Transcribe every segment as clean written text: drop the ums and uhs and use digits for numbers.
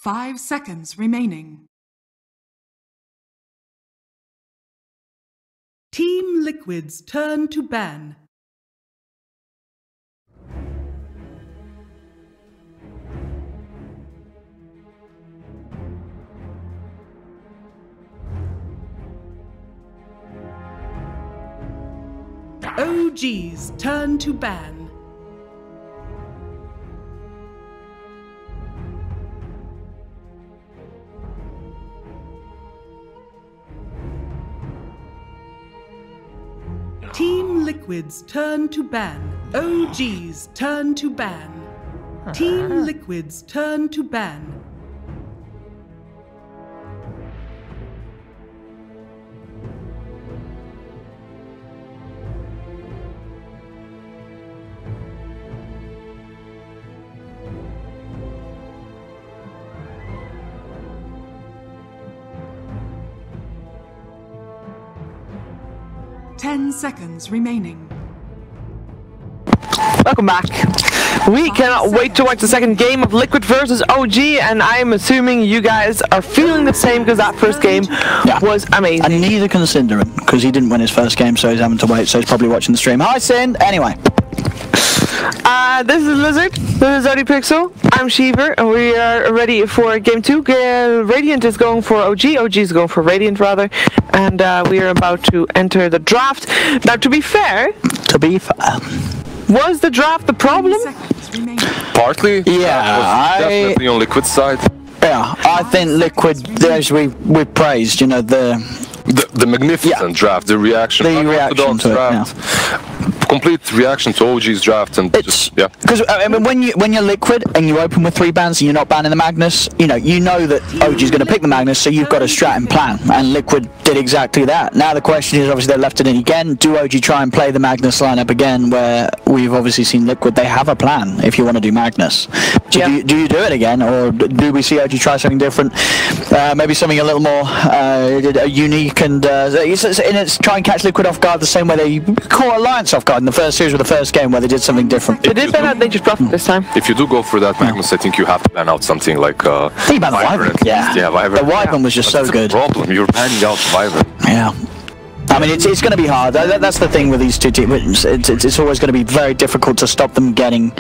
5 seconds remaining. Team Liquid's turn to ban. OG's turn to ban. Team Liquid's turn to ban. OG's turn to ban. Team Liquid's turn to ban. Ten seconds remaining. Welcome back. We cannot wait to watch the second game of Liquid versus OG, and I'm assuming you guys are feeling the same because that first game was amazing. And neither can Cinderin, because he didn't win his first game, so he's having to wait, so he's probably watching the stream. Hi, Sin! Anyway. This is Lizard, this is OD Pixel, I'm Sheever, and we are ready for game 2. Radiant is going for OG is going for Radiant rather, and we are about to enter the draft. Now to be fair, was the draft the problem? Partly, yeah, definitely on Liquid side. Yeah, I think Liquid, as we praised, you know, the magnificent draft, the reaction, the reaction to draft. It, complete reaction to OG's draft, and it's because I mean when you're Liquid and you open with 3 bans and you're not banning the Magnus, you know that OG's going to pick the Magnus, so you've got a strat and plan, and Liquid did exactly that. Now the question is, obviously they left it in again. Do OG try and play the Magnus lineup again, where we've obviously seen Liquid, they have a plan if you want to do Magnus. Do you do it again, or do we see OG try something different, maybe something a little more unique, and it's try and catch Liquid off guard the same way they caught Alliance off guard in the first series with the first game, where they did something different. They did ban out Nature's Prophet this time. If you do go for that Magnus, I think you have to ban out something like he banned the Wyvern. Yeah, Wyvern. The Wyvern was just so good. Problem, you're banning out Wyvern. Yeah. I mean, it's going to be hard. That's the thing with these two teams. It's always going to be very difficult to stop them getting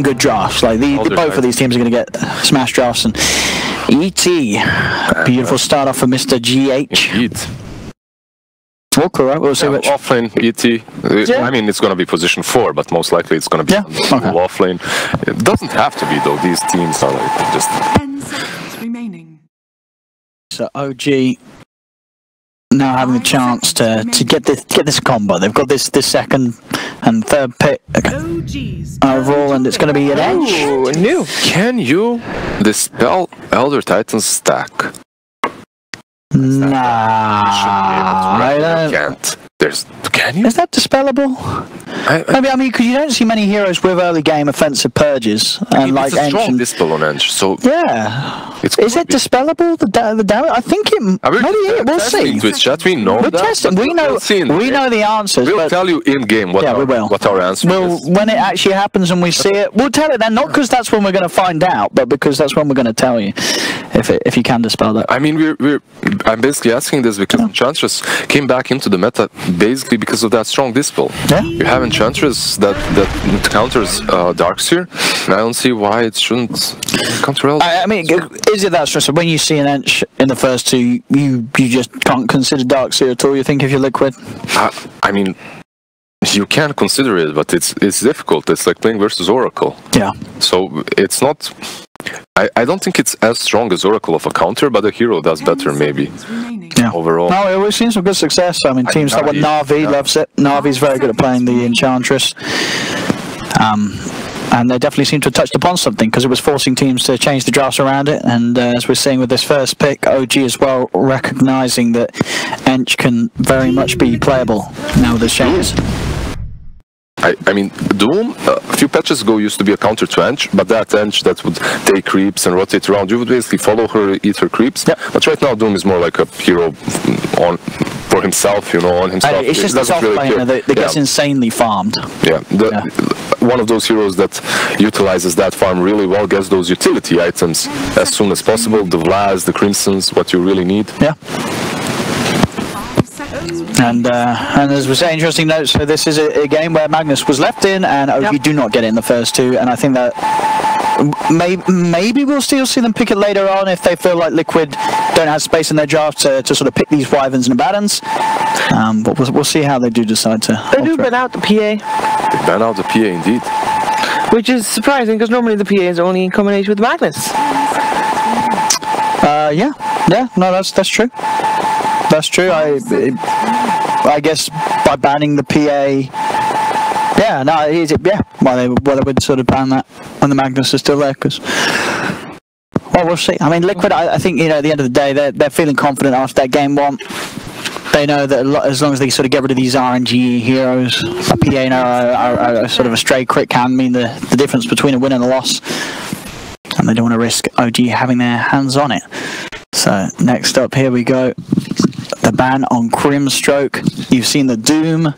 good drafts. Like both of these teams are going to get smash drafts. And ET, beautiful start off for Mr. GH. Indeed. Walker, right? We'll see which. Offlane, ET. I mean, it's going to be position 4, but most likely it's going to be offlane. It doesn't have to be, though. These teams are like just 10 seconds remaining. So OG now having the chance to get this combo. They've got this second and third pick overall, and it's going to be an edge. Ooh, new. Can you dispel Elder Titan's stack? Nah, I don't. Can't. Can you? Is that dispellable? Maybe, I mean, because you don't see many heroes with early game offensive purges and like it's a strong dispel on Ench, so yeah. Is it dispellable? The damage? I think it. Maybe we'll see. Twitch chat, we know we'll test it. We know the answers. We'll tell you in game what our answer is. When it actually happens and we see it, we'll tell it then. Not because that's when we're going to find out, but because that's when we're going to tell you if you can dispel that. I mean, I'm basically asking this because Enchantress came back into the meta basically because of that strong dispel. Yeah. You have Enchantress that counters Darkseer, and I don't see why it shouldn't counter Elder. I mean, is it that stressful? When you see an Ench in the first 2, you just can't consider Darkseer at all, you think, if you're Liquid? I mean, you can consider it, but it's difficult. It's like playing versus Oracle. Yeah. So it's not... I don't think it's as strong as Oracle of a counter, but the hero does better maybe. Yeah. Overall. No, we've seen some good success. I mean, teams like Na'Vi loves it. Navi's very good at playing the Enchantress. And they definitely seem to have touched upon something, because it was forcing teams to change the drafts around it. And as we're seeing with this first pick, OG as well, recognising that Ench can very much be playable now with the changes. I mean, Doom, a few patches ago used to be a counter to Ench, but that Ench that would take creeps and rotate around, you would basically follow her, eat her creeps. Yep. But right now Doom is more like a hero for himself, you know, on himself. It's just the soft laner that gets insanely farmed. Yeah, one of those heroes that utilizes that farm really well, gets those utility items as soon as possible, the Vlads, the Crimsons, what you really need. Yeah. And as we say, interesting note, so this is a game where Magnus was left in and OG do not get it in the first two, and I think that maybe we'll still see them pick it later on if they feel like Liquid don't have space in their draft to sort of pick these Wyverns and Abaddons. But we'll see how they do decide to. They do ban out the PA. They ban out the PA indeed. Which is surprising because normally the PA is only in combination with Magnus. Yeah, no, that's true. That's true. I guess by banning the PA. Yeah, no, why they would sort of ban that when the Magnus is still there, because, well, we'll see. I mean, Liquid, I think, you know, at the end of the day, they're feeling confident after that game one. They know that as long as they sort of get rid of these RNG heroes, a PA and a sort of a stray crit can mean the difference between a win and a loss, and they don't want to risk OG having their hands on it. So, next up, here we go. The ban on Grimstroke. You've seen the Doom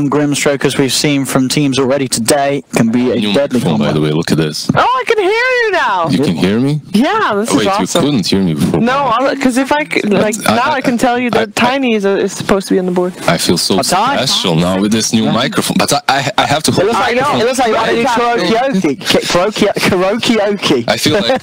Grimstroke, as we've seen from teams already today, can be a deadly combo. By the way, look at this. Oh, I can hear you now. You can hear me? Yeah, this is awesome. You couldn't hear me before. No, because if I could, like, now I can tell you that Tiny is supposed to be on the board. I feel so special now with this new microphone, but I have to hold it. It looks like karaoke. I feel like.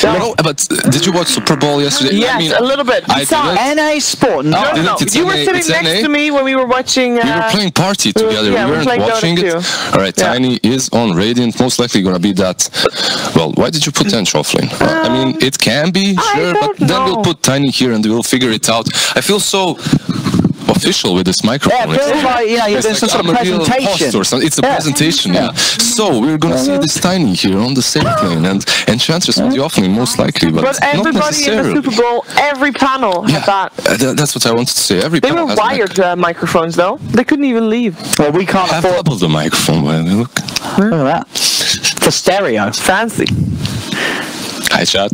No, but did you watch Super Bowl yesterday? Yes, I mean, a little bit. NA Sport. No. You were sitting next to me when we were watching. We were playing Party together. Yeah, we weren't watching it. Alright, Tiny is on Radiant. Most likely gonna be that. Well, why did you put Tench offlane? I mean, it can be, sure, but then we'll put Tiny here and we'll figure it out. I feel so official with this microphone. Yeah, it feels like, you know, you're doing some sort of presentation. Or something. It's a presentation, yeah. So we're gonna see this Tiny here on the safe lane and Enchantress on the offlane, most likely, but everybody in the Super Bowl, every panel had that. That's what I wanted to say. Every panel has wired microphones, though. They couldn't even leave. Well, we can't afford double the microphone. Look at that. For stereo. Fancy. Hi, chat.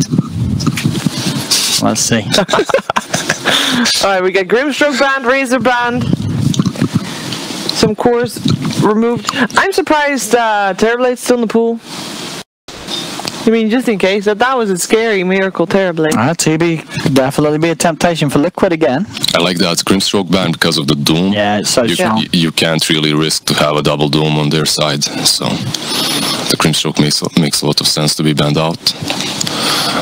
Let's see. Alright, we got Grimstroke banned, Razor banned, some cores removed. I'm surprised Terrorblade's still in the pool. I mean, just in case, that was a scary miracle Terrorblade. TB could definitely be a temptation for Liquid again. I like that Grimstroke ban because of the Doom. Yeah, it's so strong. You can't really risk to have a double Doom on their side, so the Grimstroke makes a lot of sense to be banned out.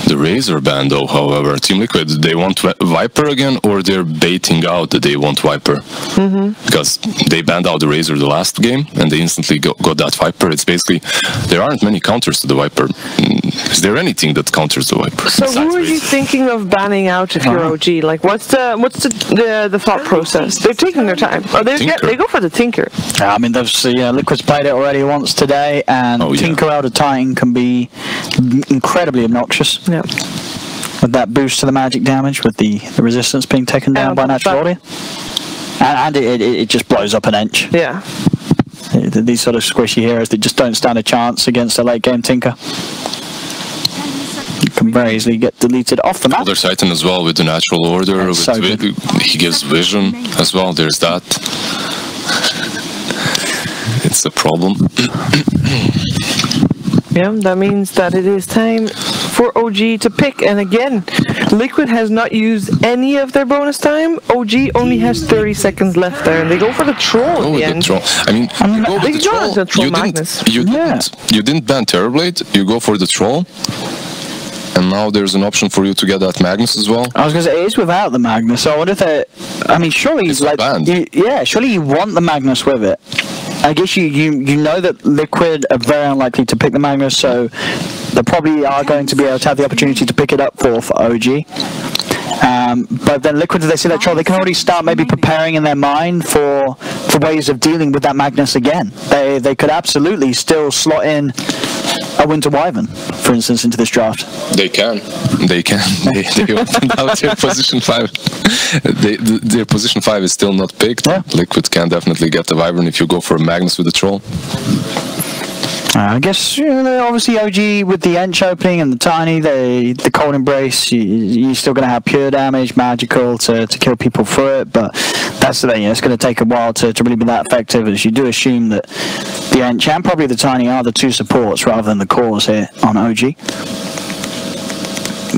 The Razor ban, though, however, Team Liquid, they want Viper again, or they're baiting out that they want Viper. Because they banned out the Razor the last game, and they instantly got that Viper. It's basically, there aren't many counters to the Viper. Is there anything that counters the Viper? So who are you thinking of banning out if you're OG? Like, what's the thought process? They're taking their time. Or they go for the Tinker. I mean, Liquid's played it already once today, and Tinker out of Titan can be incredibly obnoxious. Yeah. With that boost to the magic damage, with the resistance being taken down by natural order. And it just blows up an inch. Yeah. These sort of squishy heroes that just don't stand a chance against a late game Tinker can very easily get deleted off the map. There's Titan as well with the natural order. He gives vision as well. There's that. It's a problem. Yeah, that means that it is time for OG to pick. And again, Liquid has not used any of their bonus time. OG only has 30 seconds left there, and they go for the troll at the end. Troll. I mean, you go with the troll. You didn't ban Terrorblade. You go for the troll. And now there's an option for you to get that Magnus as well. I was going to say, it is without the Magnus, so I wonder if I mean, surely it's like banned. Surely you want the Magnus with it. I guess you know that Liquid are very unlikely to pick the Magnus, so they probably are going to be able to have the opportunity to pick it up for OG. But then Liquid, if they see that troll, they can already start maybe preparing in their mind for ways of dealing with that Magnus again. They could absolutely still slot in a Winter Wyvern, for instance, into this draft. They can. They opened out their position 5. Their position 5 is still not picked. Yeah. Liquid can definitely get the Wyvern if you go for a Magnus with the troll. I guess obviously OG with the Ench opening and the Tiny, the Cold Embrace, you're still going to have pure damage, magical to kill people through it, but that's the thing, it's going to take a while to really be that effective, as you do assume that the Ench and probably the Tiny are the two supports rather than the cores here on OG.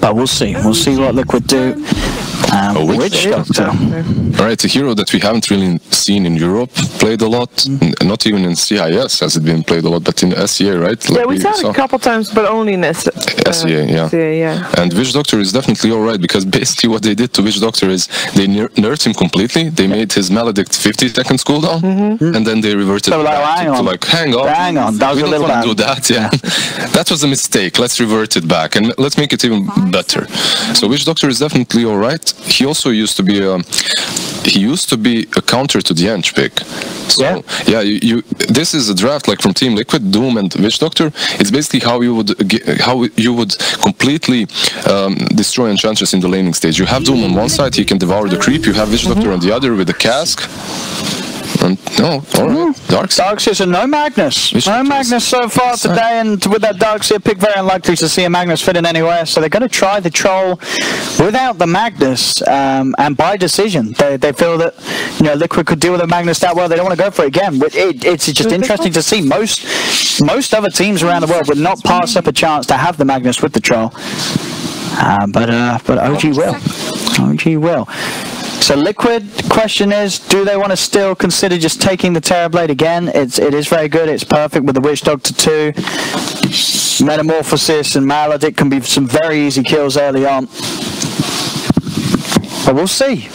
But we'll see what Liquid do. Witch Doctor. Alright, a hero that we haven't really seen in Europe played a lot, not even in CIS has it been played a lot, but in SEA, right? Yeah, we saw it a couple times, but only in SEA, yeah. SEA, yeah. And Witch Doctor is definitely alright, because basically what they did to Witch Doctor is they nerfed him completely, they made his Maledict 50 seconds cooldown, and then they reverted back to like, hang on, that was we a don't little want to do that, yeah. That was a mistake, let's revert it back, and let's make it even better. So Witch Doctor is definitely alright. He also used to be a counter to the Ench pick. So this is a draft like from Team Liquid, Doom and Witch Doctor. It's basically how you would completely destroy Enchantress in the laning stage. You have Doom on one side, he can devour the creep. You have Witch Doctor on the other with the cask. And Darkseer, so no Magnus. No Magnus so far today, and with that Darkseer pick, very unlikely to see a Magnus fit in anywhere. So they're going to try the Troll without the Magnus, and by decision. They feel that Liquid could deal with the Magnus that well. They don't want to go for it again. It's just interesting to see. Most other teams around the world would not pass up a chance to have the Magnus with the Troll, but OG will. OG will. So Liquid, question is, do they want to still consider just taking the Terrorblade again? It is very good, it's perfect with the Witch Doctor 2. Metamorphosis and Maledict can be some very easy kills early on. But we'll see.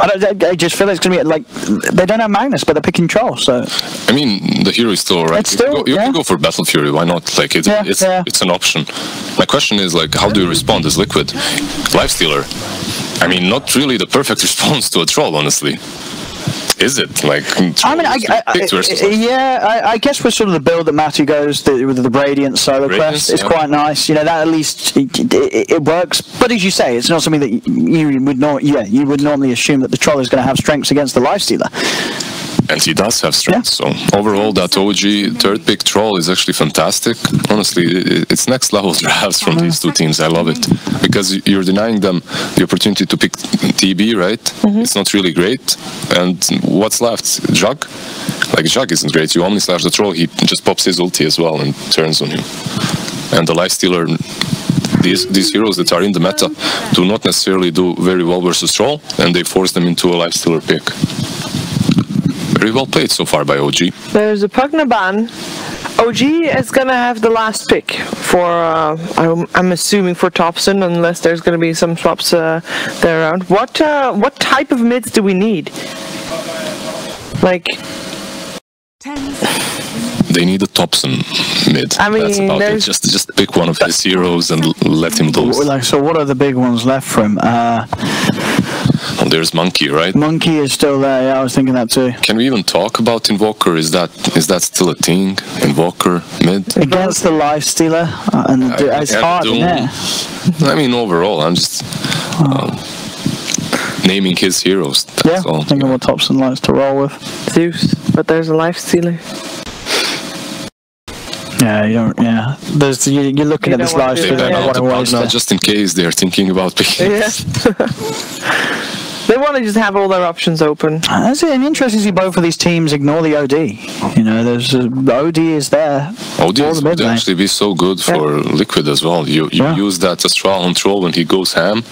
I just feel it's going to be like, they don't have Magnus, but they're picking Troll, so... I mean, the hero is still alright. You can go for Battle Fury, why not? Like, it's an option. My question is, like, how do you respond as Liquid? Lifestealer. I mean, not really the perfect response to a Troll, honestly. Is it? Like, I guess we're sort of the build that Matthew goes with the Radiant Solo Quest. It's quite nice. That at least it works. But as you say, it's not something that you would normally assume that the Troll is going to have strengths against the Lifestealer. And he does have strength, so overall that OG third pick Troll is actually fantastic. Honestly, it's next level drafts from these two teams. I love it. Because you're denying them the opportunity to pick TB, right? It's not really great. And what's left? Jug? Like, Jug isn't great. You only slash the Troll, he just pops his ulti as well and turns on you. And the Lifestealer, these heroes that are in the meta do not necessarily do very well versus Troll, and they force them into a Lifestealer pick. Very well played so far by OG. There's a Pugna ban. OG is gonna have the last pick for, I'm assuming for Thompson, unless there's gonna be some swaps there around. What type of mids do we need? Like... They need a Thompson mid. I mean, that's about it. Just pick one of his heroes and let him lose. So what are the big ones left for him? Oh, there's Monkey, right? Monkey is still there. Yeah, I was thinking that too. Can we even talk about Invoker? Is that still a thing? Invoker mid against the Lifestealer, and it's hard, isn't it? I mean, overall, I'm just naming his heroes. That's all. Thinking what Thompson likes to roll with. Zeus, but there's a Lifestealer. Yeah, you don't. Yeah, you're looking at this Lifestealer. Just in case they're thinking about picking. Yeah. They want to just have all their options open. That's it. And interesting to see both of these teams ignore the OD. There's OD is there. OD would actually be so good for Liquid as well. You use that as trial and troll when he goes ham.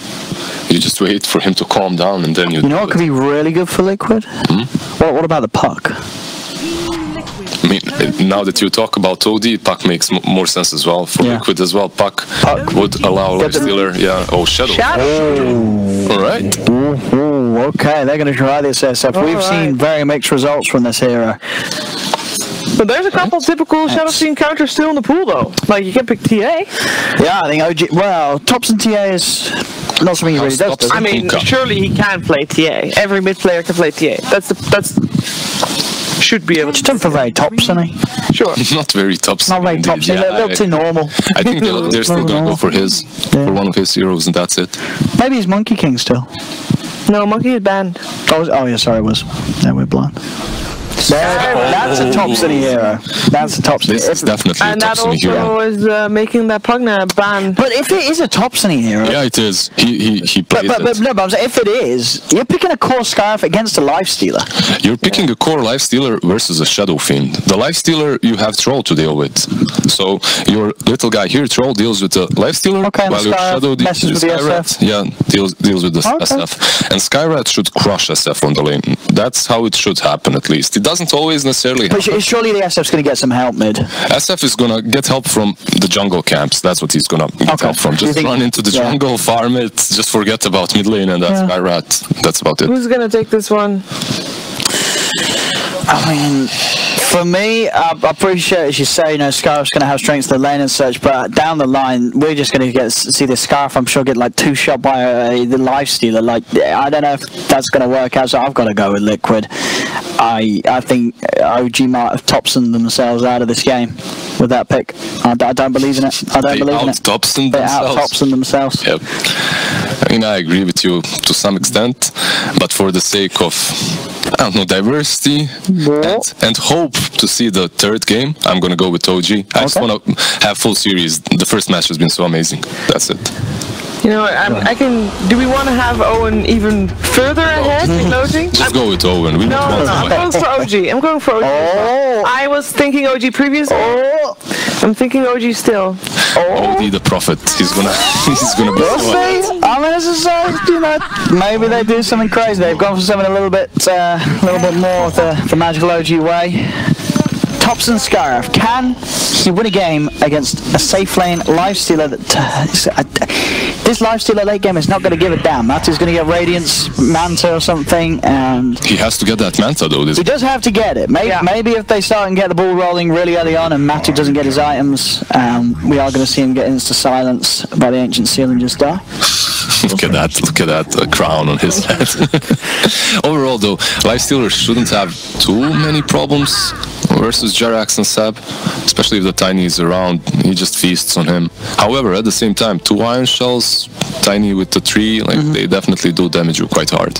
You just wait for him to calm down and then you. You know what could be really good for Liquid? What about the puck? I mean, now that you talk about OD, Puck makes more sense as well. For Liquid as well, Puck would allow Lifestealer. Shadow. Alright. Okay, they're going to try this SF. We've seen very mixed results from this hero. But there's a couple typical Shadow Fiend counters still in the pool, though. Like, you can pick TA. Yeah, I think OG... Well, Thompson TA is not something he really does. I mean, surely he can play TA. Every mid player can play TA. Should be able to. Just for very tops, isn't he? Sure. Not very tops. Not very tops. They're too normal. I think they're still going to go for for one of his heroes, and that's it. Maybe he's Monkey King still. No, Monkey is banned. Oh yeah, sorry, it was. Yeah, we're blind. That's a top city hero. That's a top city. This is definitely And a top that city hero. also is making that Pugna ban. But if it is a top city hero, Yeah, it is. He plays but it. no, but I'm saying if it is, you're picking a core Scarf against a Lifestealer. You're picking a core Lifestealer versus a Shadow Fiend. The Lifestealer, you have Troll to deal with. So your little guy here, Troll, deals with the Lifestealer, Okay, while your Shadow messes with the Skyrat, deals with the SF. And Skyrat should crush SF on the lane. That's how it should happen, at least. It doesn't always necessarily But happen. surely the SF's going to get some help mid. SF is gonna get help from the jungle camps. That's what he's gonna get help from. Do you Just think- run into the jungle, farm it, just forget about mid lane and that's Skyrat. That's about it. Who's gonna take this one? I mean, for me, I appreciate, as you say, Scarf's going to have strengths to the lane and such, but down the line, we're just going to see this Scarf, I'm sure, get like 2 shot by the Lifestealer. Like, I don't know if that's going to work out, so I've got to go with Liquid. I think OG might have Topsoned themselves out of this game with that pick. I don't believe in it. I don't They believe in it. out-Topsoned They themselves. out-Topsoned themselves. Yep. I mean, I agree with you to some extent, but for the sake of, I don't know, diversity and hope to see the third game, I'm going to go with OG. I just want to have full series. The first match has been so amazing. That's it. You know, I can. Do we want to have Owen even further ahead in loading? Just go with Owen. We No, want I'm to going for OG. I'm going for OG. Oh. I was thinking OG previously. I'm thinking OG still. OD the prophet. He's gonna be We'll so see. I mean, maybe they do something crazy. They've gone for something a little bit more of the magical OG way. Topson Scarf, can he win a game against a safe lane Lifestealer? This Lifestealer late game is not going to give a damn. Matty's going to get Radiance, Manta or something, and He has to get that Manta though. he does have to get it. Maybe if they start and get the ball rolling really early on and Matty doesn't get his items, we are going to see him get insta-silence by the Ancient Seal and just die. Look at that crown on his head. Overall though, Lifestealer shouldn't have too many problems versus Jerax and Sab, especially if the Tiny is around. He just feasts on him. However, at the same time, 2 Iron Shells, Tiny with the 3, they definitely do damage you quite hard.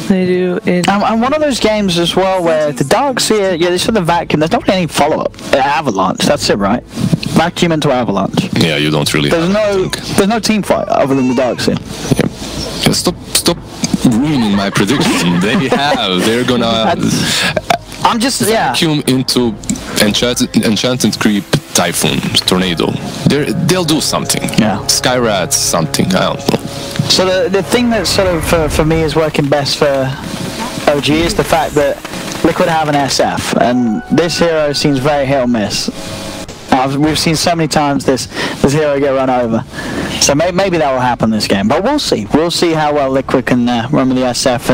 They do it. And one of those games as well where the Darkseer, this for the vacuum, there's not any follow-up. Avalanche, that's it, right? Vacuum into Avalanche. Yeah, you don't really There's no team fight other than the Darkseer. Yeah, stop ruining my prediction. They're gonna I'm just, vacuum into Enchanted Creep, Typhoon, Tornado. They'll do something. Yeah. Skyrat, something, I don't know. So the thing that sort of for me is working best for OG is the fact that Liquid have an SF, and this hero seems very hit or miss. We've seen so many times this hero get run over, so maybe that will happen this game. But we'll see. We'll see how well Liquid can run with the SF,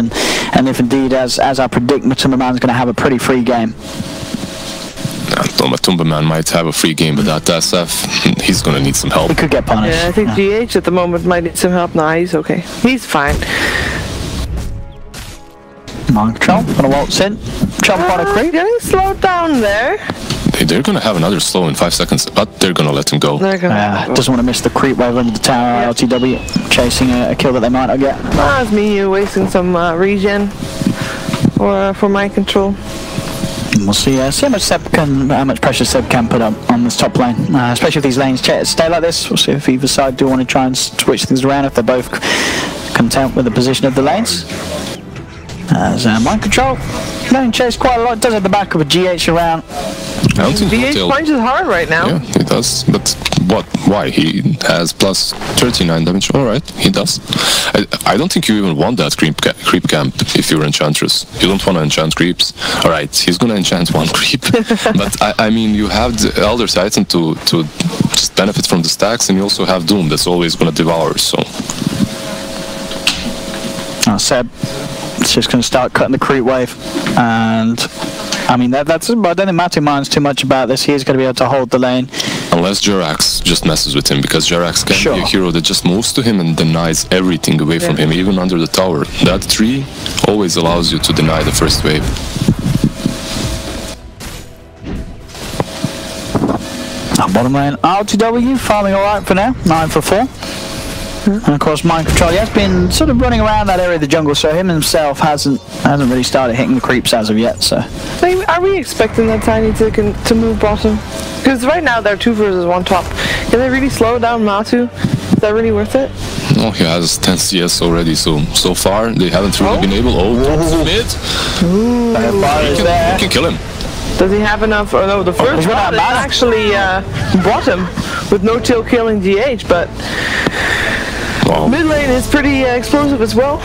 and if indeed, as I predict, Matumbaman's going to have a pretty free game. Matumbaman might have a free game, but that SF, he's gonna need some help. He could get punished. Yeah, I think GH at the moment might need some help. Nah, he's okay. He's fine. Mind control, gonna waltz in, jump on a creep. Getting slowed down there. They're gonna have another slow in 5 seconds, but they're gonna let him go. They're gonna Doesn't want to miss the creep wave under the tower. Yeah. LTW chasing a kill that they might not get. That's me. You wasting some regen for mind control. And we'll see how much pressure Seb can put up on this top lane, especially if these lanes stay like this. We'll see if either side do want to try and switch things around if they're both content with the position of the lanes. As mind control, lane chase quite a lot. Does at the back of a GH around. I don't think GH punches hard right now. Yeah, he does. But what? Why? He has plus 39 damage. All right, he does. I don't think you even want that creep camp if you're Enchantress. You don't want to enchant creeps. All right, he's gonna enchant 1 creep. But I mean, you have the Elder Titan to just benefit from the stacks, and you also have Doom that's always gonna devour. So. Seb, it's just going to start cutting the creep wave, and I mean that's. I don't think Matty minds too much about this. He's going to be able to hold the lane. Unless Jerax just messes with him, because Jerax can be a hero that just moves to him and denies everything away from him, even under the tower. That tree always allows you to deny the first wave. Bottom lane, RTW farming alright for now, 9 for 4. And of course, Mind Control, he has been sort of running around that area of the jungle, so him himself hasn't really started hitting the creeps as of yet. So, are we expecting that Tiny to move bottom? Because right now they're 2 versus 1 top. Can they really slow down Matu? Is that really worth it? No, he has 10 CS already, so far they haven't really been able. Mid. You can kill him. Does he have enough? Oh no, the first round is actually bottom with no tail killing GH, but mid lane is pretty explosive as well.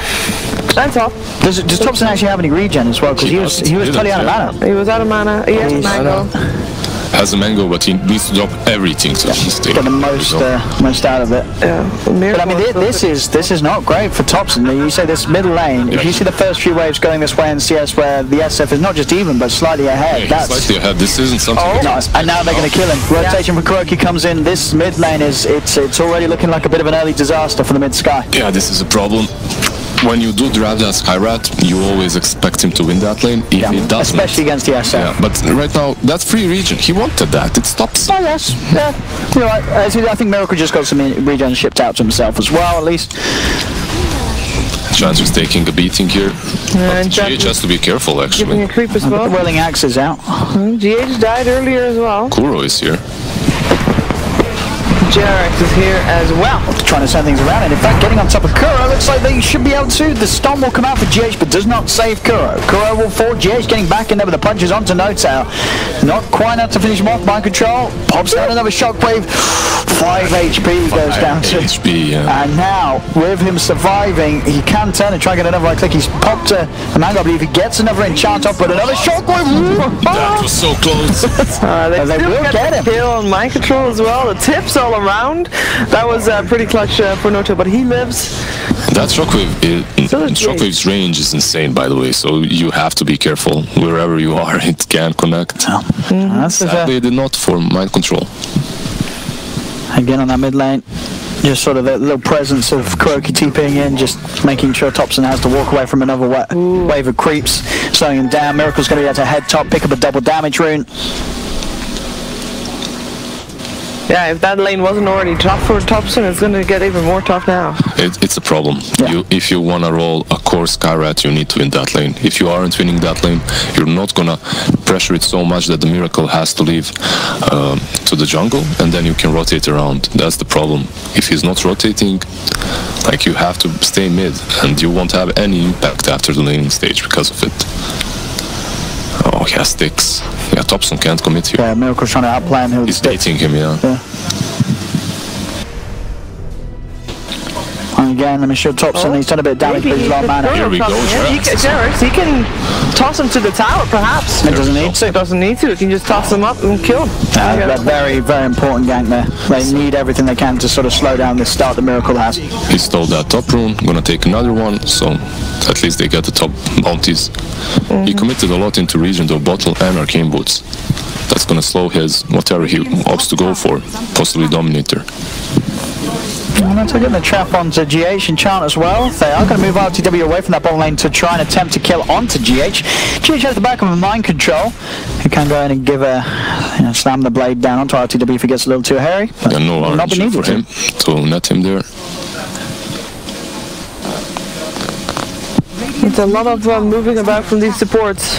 And top. Does Thompson actually have any regen as well? Because he was totally out of mana. He was out of mana. He has mango. Has a mango, but he needs to drop everything to stay. Get the most out of it. Yeah. But I mean, this is not great for Thompson. You say this middle lane. If you see the first few waves going this way in CS, where the SF is not just even but slightly ahead. Yeah, slightly ahead. This isn't something. And now they're going to kill him. Rotation from Kuroki comes in. This mid lane it's already looking like a bit of an early disaster for the mid sky. Yeah, this is a problem. When you do draft that Skyrat, you always expect him to win that lane. If he doesn't, especially against the SF. Yeah, but right now, that free region, he wanted that. It stops. Oh, yes. Yeah. You're right. I think Miracle just got some regen shipped out to himself as well, at least. Chance is taking a beating here. But GH has to be careful, actually. Giving a creep as well. The Whirling Axe is out. GH died earlier as well. Kuro is here. JRX is here as well. Trying to send things around, and in fact getting on top of Kuro, looks like they should be able to. The Storm will come out for GH, but does not save Kuro. Kuro will fall. GH getting back in there with the punches onto No-Tail. Not quite enough to finish him off. Mind Control pops down another shockwave. 5 HP goes down to. HP, yeah. And now, with him surviving, he can turn and try and get another right click. He's popped a mango. I believe he gets another enchant off, but another shockwave. That was so close. They will get him. Kill on Mind Control as well. The tips all around. That was pretty clutch for No-Tail, but he lives. That shockwave's range is insane, by the way, so you have to be careful. Wherever you are, it can connect. Sadly, it did not for Mind Control. Again on that mid lane, just sort of the little presence of Kuroki TPing in, just making sure Thompson has to walk away from another wave of creeps, slowing him down. Miracle's going to be able to head top, pick up a double damage rune. Yeah, if that lane wasn't already tough for Thompson, it's going to get even more tough now. It's a problem. Yeah. If you want to roll a core Skyrat, you need to win that lane. If you aren't winning that lane, you're not going to pressure it so much that the Miracle has to leave to the jungle, and then you can rotate around. That's the problem. If he's not rotating, like, you have to stay mid, and you won't have any impact after the laning stage because of it. Oh, he has sticks. Yeah, Thompson can't commit here. Yeah, Miracle's trying to outplay him. He's baiting him, yeah. And again, let me show Thompson. He's done a bit of damage, but he's a lot of mana. Here we go, JRX, he can toss him to the tower, perhaps. It doesn't need to. It doesn't need to. He can just toss him up and kill him. That very, very important gank there. They need everything they can to sort of slow down this start that Miracle has. He stole that top rune, gonna take another one, so at least they get the top bounties. He committed a lot into region, though, bottle and arcane boots. That's gonna slow his whatever he opts to go for, possibly Dominator. And they're taking the trap onto GH and Chant as well. They are going to move RTW away from that bottom lane to try and attempt to kill onto GH. GH has the back of a Mind Control. He can go in and give slam the blade down onto RTW if he gets a little too hairy. Yeah, no RNG for him to net him there. It's a lot of moving about from these supports.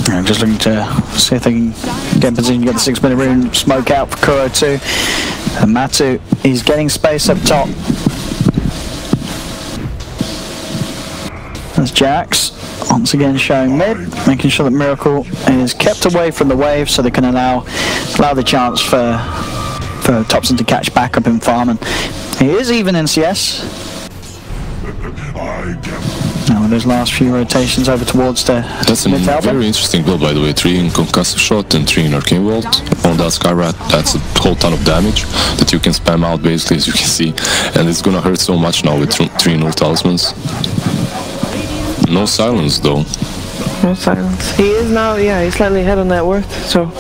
I'm just looking to see if they can get in position to get the 6-minute rune smoke out for Kuro too. And Matu, he's getting space up top. That's Jax, once again showing mid, making sure that Miracle is kept away from the wave so they can allow the chance for Thompson to catch back up in farm. And he is even in CS. Now with those last few rotations over towards the That's a very interesting build, by the way. 3 in Concussive Shot and 3 in Arcane Vault on that Skyrat. That's a whole ton of damage that you can spam out, basically, as you can see. And it's gonna hurt so much now with 3 null talismans. No silence, though. No silence. He is now, he's slightly ahead on that worth, so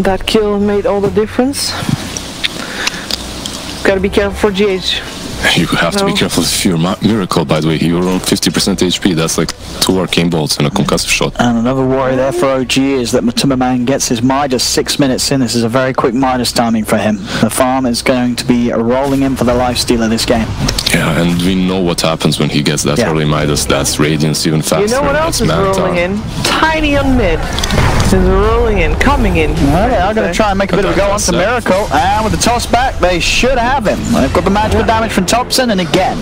that kill made all the difference. Gotta be careful for GH. You have to be careful with your miracle, by the way. You're on 50% HP. That's like 2 arcane bolts and a concussive shot. And another worry there for OG is that Matumbaman gets his Midas 6 minutes in. This is a very quick Midas timing for him. The farm is going to be rolling in for the lifesteal of this game. Yeah, and we know what happens when he gets that early Midas. That's Radiance even faster. You know what else is Manta. rolling in? Tiny on mid. Is rolling in, coming in. Well, they are going to try and make a bit of a go on to Miracle. And with the toss back, they should have him. They've got the magical damage from Thompson, and again,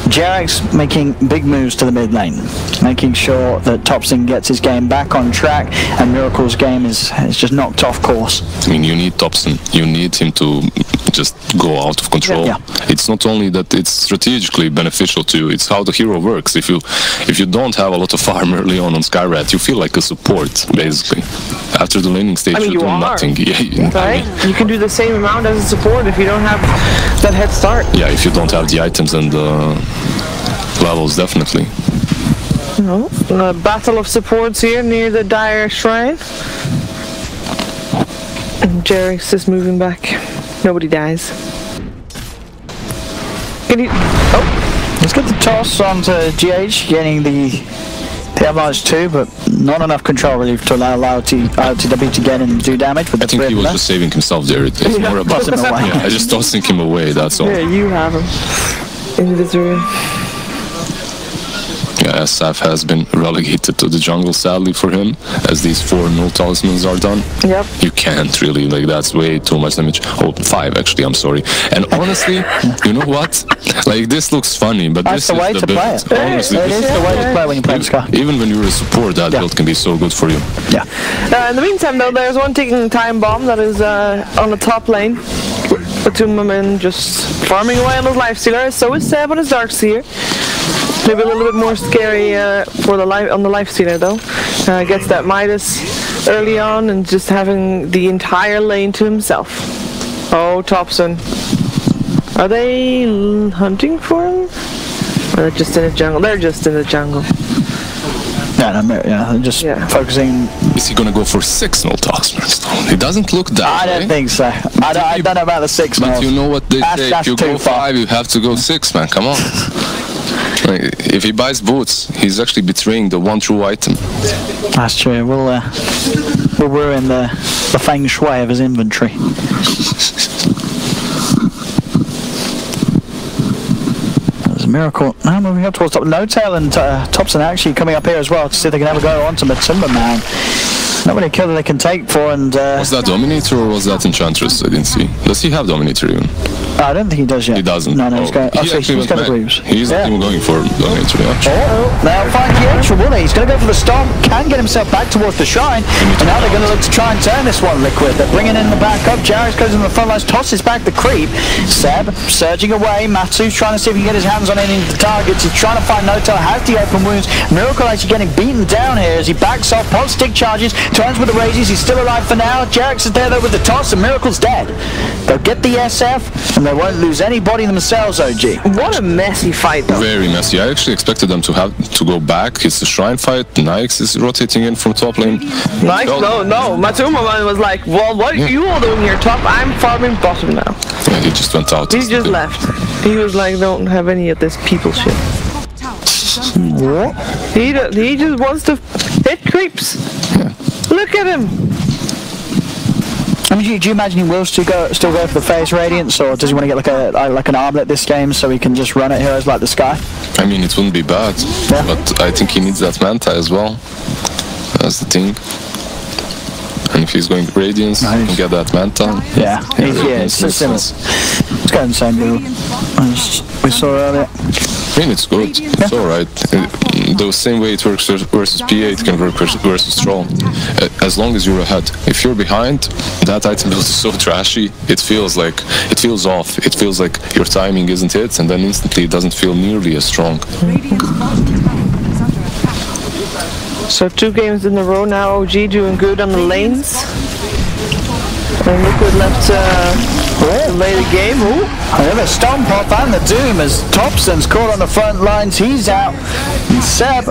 Jarek's making big moves to the mid lane, making sure that Thompson gets his game back on track, and Miracle's game is just knocked off course. I mean, you need Thompson. You need him to just go out of control. Yeah. It's not only that it's strategically beneficial to you, it's how the hero works. If you don't have a lot of farm early on Skyrat, you feel like a support, basically. After the laning stage, you do nothing. Yeah, right? You can do the same amount as a support if you don't have that head start. Yeah, if you don't have the items and the levels, definitely. No, a battle of supports here near the Dire Shrine. And Jarek's just moving back. Nobody dies. Can you... Oh! Let's get the toss onto GH, getting the avalanche too, but not enough control really to allow LTW to get in and do damage. But I think he was just saving himself there. It's more about him away. Yeah, I just tossing him away, that's all. Yeah, you have him in this room. Yeah, SF has been relegated to the jungle, sadly for him, as these 4 null talismans are done. Yep. You can't really, like, that's way too much damage. Oh, 5 actually, I'm sorry. And honestly, you know what? Like, this looks funny, but That's this the way is to the play build. it. Honestly, It is the way to play when you play Sky. even when you're a support, that build can be so good for you. Yeah. In the meantime, though, there's one taking time bomb that is on the top lane. Matumbaman just farming away on his lifestealer. So is Seb on his Darkseer. Maybe a little bit more scary for the lifestealer though. Gets that Midas early on and just having the entire lane to himself. Oh, Thompson. Are they hunting for him? Or they're just in the jungle? They're just in the jungle. Yeah, they're just focusing. Is he gonna go for 6 null talismans? It doesn't look that way. I don't think so. I don't know about the 6 But nulls. you know what they say, if you go 5, you have to go 6, man, come on. Like, if he buys boots, he's actually betraying the one true item. That's true. We'll ruin the feng shui of his inventory. There's a miracle. Now moving up towards top. No-Tail and Thompson actually coming up here as well to see if they can ever go on to Matumbaman. Not really a kill that they can take for, and was that Dominator or was that Enchantress? I didn't see. Does he have Dominator even? I don't think he does yet. He doesn't. No, he's going. He's got the Greaves. He's not even going for Dominator, They'll find the extra, will he? He's going to go for the Storm, can get himself back towards the Shrine, and now they're going to look to try and turn this one Liquid. They're bringing in the backup. Jarek goes in the front lines, tosses back the creep. Seb surging away. Matsu's trying to see if he can get his hands on any of the targets. He's trying to find No-Tail, has the open wounds. Miracle actually getting beaten down here as he backs off, pops stick charges, turns with the raises. He's still alive for now. Jarek's is there though with the toss, and Miracle's dead. They'll get the SF, and they won't lose anybody themselves, OG. What a messy fight though. Very messy. I actually expected them to have to go back. It's a Shrine fight. Nyx is rotating in from top lane. Nyx? No. Matumbaman was like, well, what are you all doing here top? I'm farming bottom now. Yeah, he just went out. He just left. He was like, don't have any of this people shit. What? He just wants to hit creeps. Yeah. Look at him. I mean, do you imagine he will still go for the phase Radiance, or does he want to get like an armlet this game so he can just run at heroes like the Sky? I mean, it wouldn't be bad, but I think he needs that Manta as well. That's the thing. And if he's going Radiance, he can get that Manta. Yeah, it's similar. It's got the same deal as we saw earlier. I mean, it's good. It's alright. The same way it works versus PA, it can work versus Troll. As long as you're ahead. If you're behind, that item build is so trashy, it feels off. It feels like your timing isn't it, and then instantly it doesn't feel nearly as strong. So 2 games in a row now, OG doing good on the lanes. And Liquid left to lay the game. Ooh. However, Stomp off and the Doom as Thompson's caught on the front lines. He's out. And Seb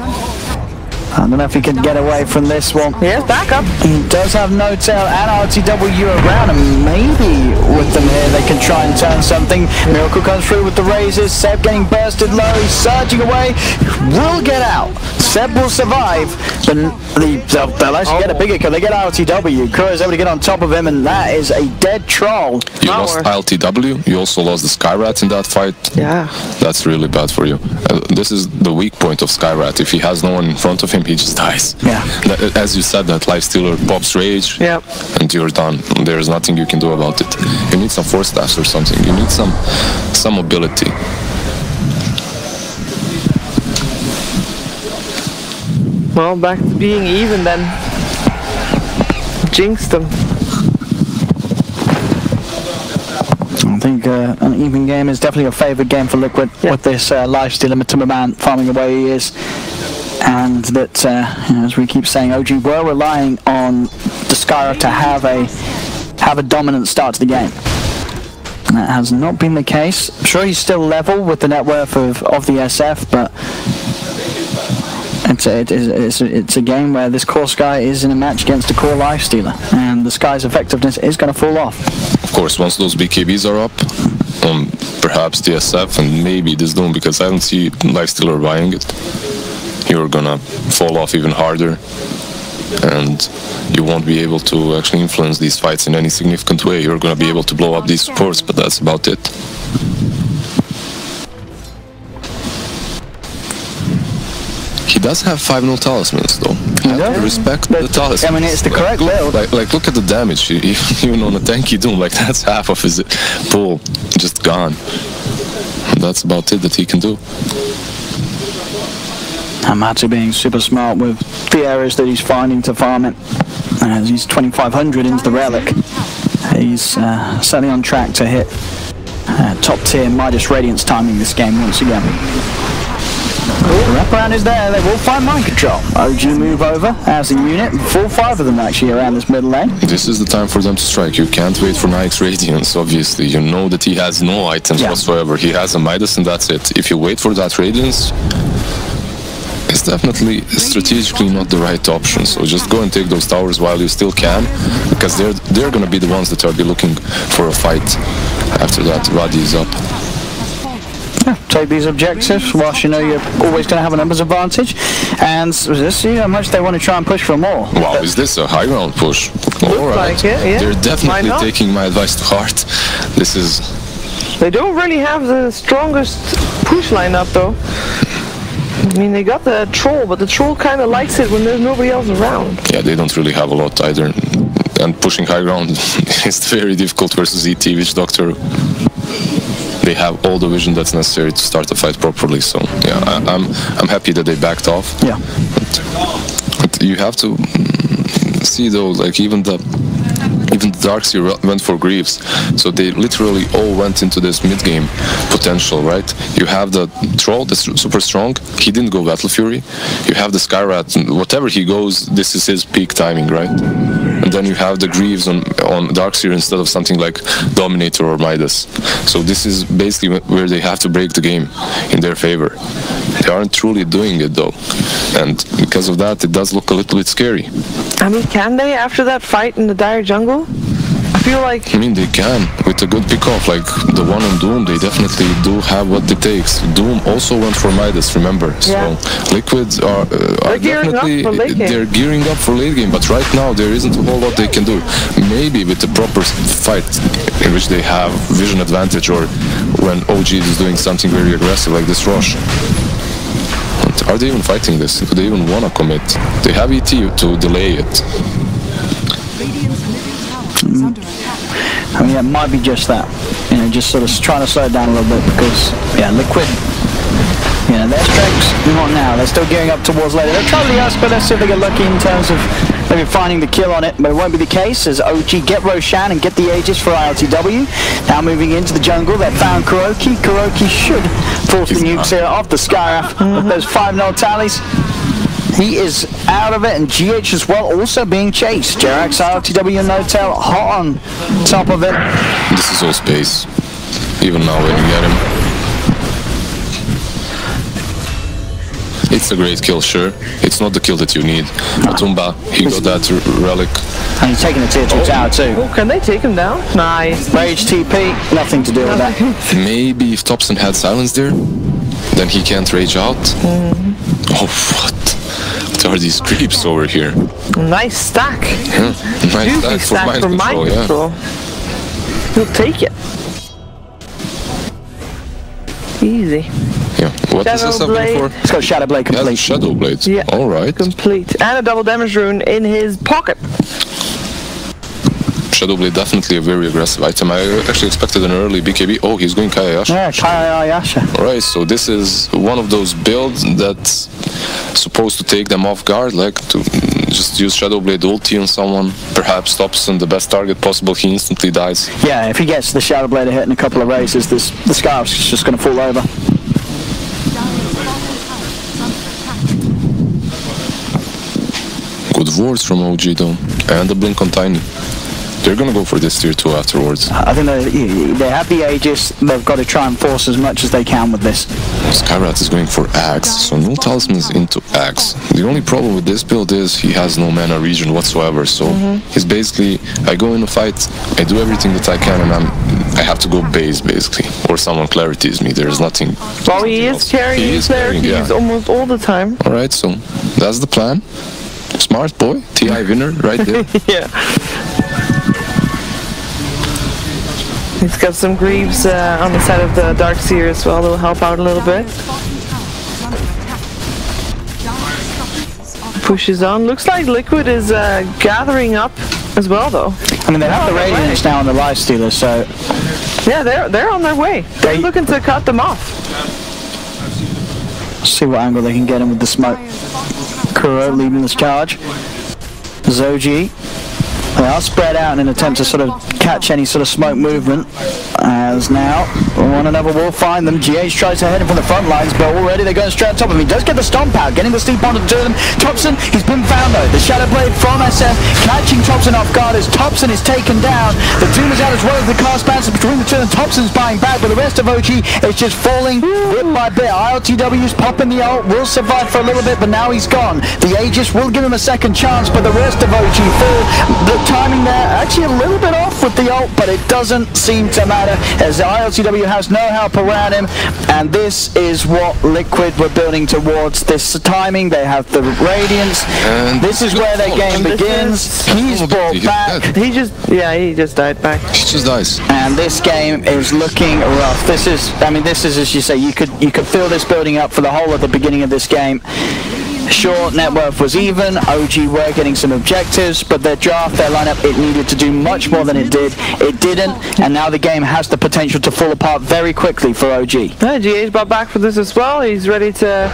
I don't know if he can get away from this one. Yes, back up. He does have No Tail and RTW around, and maybe with them here they can try and turn something. Miracle comes through with the raises. Seb getting bursted low. He's surging away. Will get out. Seb will survive, but they'll actually get a bigger kill. They get RTW. Kuro is able to get on top of him, and that is a dead troll. You lost LTW. You also lost the Skyrat in that fight. Yeah. That's really bad for you. This is the weak point of Skyrat. If he has no one in front of him, he just dies. Yeah. As you said, that Lifestealer pops rage, Yep. and you're done. There's nothing you can do about it. You need some force staffs or something. You need some mobility. Well, back to being even then. Jinxed them. I think an even game is definitely a favourite game for Liquid with this Lifestealer Matumba farming away he is. And that, as we keep saying, OG were relying on the Skyra to have a dominant start to the game. And that has not been the case. I'm sure he's still level with the net worth of the SF, but it's a game where this core Sky is in a match against a core Lifestealer, and the Sky's effectiveness is going to fall off. Of course, once those BKBs are up, perhaps the SF and maybe this Doom, because I don't see Lifestealer buying it. You're gonna fall off even harder, and you won't be able to actually influence these fights in any significant way. You're gonna be able to blow up these supports, but that's about it. He does have 5-0 talismans though. You have to respect the talismans. I mean, it's the correct build. Like look at the damage, even on a tanky Doom, like that's half of his pull, just gone. And that's about it that he can do. Amatsu being super smart with the areas that he's finding to farm it. As he's 2,500 into the relic, he's certainly on track to hit top tier Midas Radiance timing this game once again. The wraparound is there, they will find mind control. OG move over as a unit, 4-5 of them actually around this middle lane. This is the time for them to strike. You can't wait for Nike's Radiance, obviously. You know that he has no items whatsoever. He has a Midas and that's it. If you wait for that Radiance, it's definitely strategically not the right option. So just go and take those towers while you still can, because they're going to be the ones that are be looking for a fight after that Radi is up. Take these objectives whilst you know you're always going to have a numbers advantage, and see how much they want to try and push for more. Wow, is this a high ground push? Alright, like it, yeah. They're definitely taking my advice to heart. This is... They don't really have the strongest push lineup though. I mean, they got the troll, but the troll kind of likes it when there's nobody else around. Yeah, they don't really have a lot either. And pushing high ground is very difficult versus ET, Witch Doctor. They have all the vision that's necessary to start the fight properly. So yeah, I'm happy that they backed off. Yeah. But you have to see though, like even the Darkseer went for Greaves, so they literally all went into this mid-game potential, right? You have the Troll that's super strong, he didn't go Battle Fury. You have the Skyrat, whatever he goes, this is his peak timing, right? And then you have the Greaves on Darkseer instead of something like Dominator or Midas. So this is basically where they have to break the game in their favor. They aren't truly doing it though, and because of that it does look a little bit scary. I mean, can they after that fight in the dire jungle? I feel like... I mean, they can, with a good pick-off, like the one on Doom, they definitely do have what it takes. Doom also went for Midas, remember? Yeah. So, Liquid are definitely... They're gearing up for late game, but right now there isn't a whole lot they can do. Maybe with the proper fight, in which they have vision advantage, or when OG is doing something very aggressive, like this rush. But are they even fighting this? Do they even want to commit? They have ET to delay it. I mean, it might be just that, you know, just sort of trying to slow it down a little bit, because, yeah, Liquid, you know, their strengths, not now, they're still gearing up towards later. They'll try the us, but let's see if they get lucky in terms of maybe finding the kill on it, but it won't be the case as OG get Roshan and get the Aegis for ILTW. Now moving into the jungle, they've found Kuroki. Kuroki should force the nukes here off the Skyraf with those 5-0 tallies. He is out of it, and GH as well, also being chased. Jerax, ILTW, and No Tail hot on top of it. This is all space, even now when you get him. It's a great kill, sure. It's not the kill that you need. Matumba, he got that relic. And he's taking a tier 2 tower too. Oh, can they take him down? Nice. Rage TP, nothing to do with that. Maybe if Thompson had silence there, then he can't rage out. Oh, what? What are these creeps over here? Nice stack. Nice Juicy stack for mind control, yeah. He'll take it. Easy. Yeah. What is this up for? It's got Shadow Blade complete. Yeah, Shadow Blade. Yeah. All right. Complete. And a double damage rune in his pocket. Shadow Blade definitely a very aggressive item. I actually expected an early BKB. Oh, he's going Kayayasha. Yeah, Kayayasha. Alright, so this is one of those builds that's supposed to take them off guard, like to just use Shadow Blade ulti on someone, perhaps Thompson the best target possible, he instantly dies. Yeah, if he gets the Shadow Blade a hit in a couple of races, the Scarf's just going to fall over. Good words from OG though, and the blink on Tiny. They're gonna go for this tier 2 afterwards. I think they have the Aegis, they've got to try and force as much as they can with this. Skyrat is going for Axe, so no talismans into Axe. The only problem with this build is he has no mana regen whatsoever, so he's basically, I go in a fight, I do everything that I can, and I have to go base basically, or someone clarities me, there's nothing. Well, he is carrying clarities almost all the time. Alright, so that's the plan. Smart boy, TI winner right there. Yeah. He's got some Greaves on the side of the Darkseer as well, that'll help out a little bit. Pushes on. Looks like Liquid is gathering up as well though. I mean, they have the Radiance now on the Lifestealer, so... Yeah, they're on their way. They're looking to cut them off. See what angle they can get him with the smoke. Kuro leading this charge. Zoji. They are spread out in an attempt to sort of catch any sort of smoke movement. As now, one another will find them. GH tries to head in from the front lines, but already they're going straight on top of him. He does get the stomp out, getting the steep onto them. Thompson, he's been found though. The Shadow Blade from SF, catching Thompson off guard as Thompson is taken down. The Doom is out as well as the cast bounces between the two, and Thompson's buying back, but the rest of OG is just falling bit by bit. ILTW's popping the ult, will survive for a little bit, but now he's gone. The Aegis will give him a second chance, but the rest of OG fall. The timing there, actually a little bit off with the ult, but it doesn't seem to matter, as the ILTW has no help around him, and this is what Liquid were building towards. This timing, they have the Radiance, and this is where their game begins. He's brought back. He just died back. He just dies. And this game is looking rough. This is, I mean, this is, as you say, you could feel this building up for the whole of the beginning of this game. Sure, net worth was even, OG were getting some objectives, but their draft, their lineup, it needed to do much more than it did. It didn't, and now the game has the potential to fall apart very quickly for OG. Yeah, GH brought back for this as well. He's ready to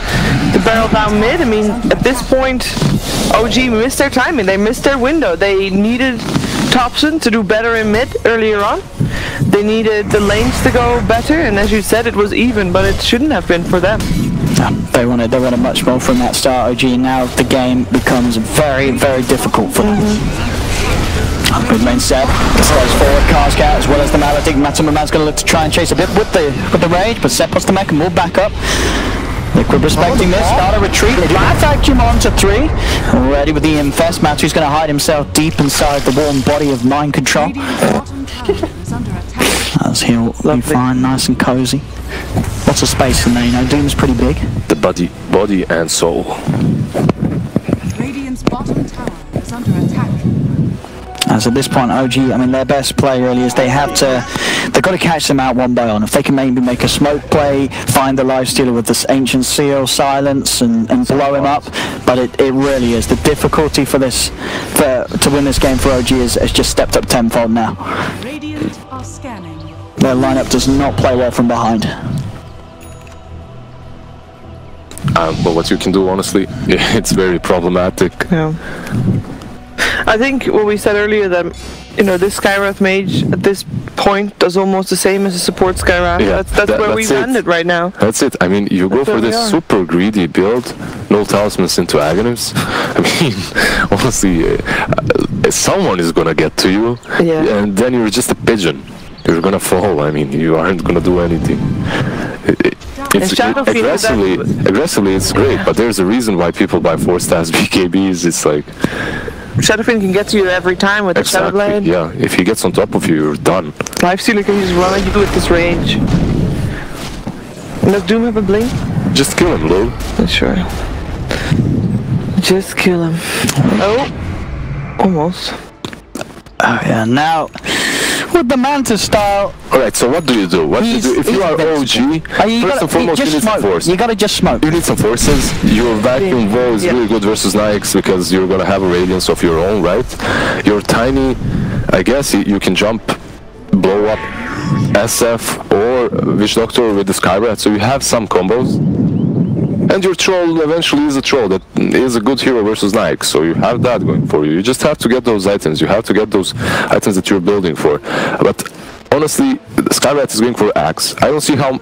barrel down mid. I mean, at this point, OG missed their timing. They missed their window. They needed Thompson to do better in mid earlier on. They needed the lanes to go better, and as you said, it was even, but it shouldn't have been for them. They wanted much more from that start, OG, and now the game becomes very, very difficult for them. Good main Seb, stays forward, cast out as well as the Maledict. Matsumaman's going to look to try and chase a bit with the rage, but Seb puts the mech and move back up. Liquid respecting this, start a retreat, they do have vacuum on to 3. Already with the infest, Matu's going to hide himself deep inside the warm body of mind control. As he'll be fine, nice and cozy. Lots of space in there, you know, Doom's pretty big. The body and soul. Radiant's bottom tower is under attack. As at this point, OG, I mean, their best play really is they've got to catch them out one by one. If they can maybe make a smoke play, find the Lifestealer with this Ancient Seal, silence, and blow him up. But it really is. The difficulty for this, to win this game for OG has just stepped up tenfold now. Radiant are scanning. Their lineup does not play well from behind. But what you can do, honestly, it's very problematic. Yeah. I think what we said earlier, that you know, this Skywrath mage at this point does almost the same as a support Skywrath. Yeah, that's where we landed right now. That's it. I mean, you go for this super greedy build, no talismans into Aghanim's. I mean, honestly, someone is gonna get to you, and then you're just a pigeon. You're gonna fall. I mean, you aren't gonna do anything. It's Shadowfield, aggressively, it's great, but there's a reason why people buy 4-stars BKBs. It's like Shadowfiend can get to you every time with the Shadow Blade. Yeah, if he gets on top of you, you're done. Lifestealer can just run at you with this range. Does Doom have a blink? Just kill him, lol. Sure. Just kill him. Oh, almost. Oh yeah, now with the Manta style. Alright, so what do you do? What do you do? If you are OG, first and foremost you need some force. You gotta just smoke. You need some forces. Your vacuum wall is really good versus Nyx because you're gonna have a radiance of your own, right? You're tiny, I guess you can jump, blow up SF or Witch Doctor with the Skywrath, so you have some combos. And your troll eventually is a troll that is a good hero versus Nyx, so you have that going for you. You just have to get those items. You have to get those items that you're building for. But honestly, Skywrath is going for Axe. I don't see how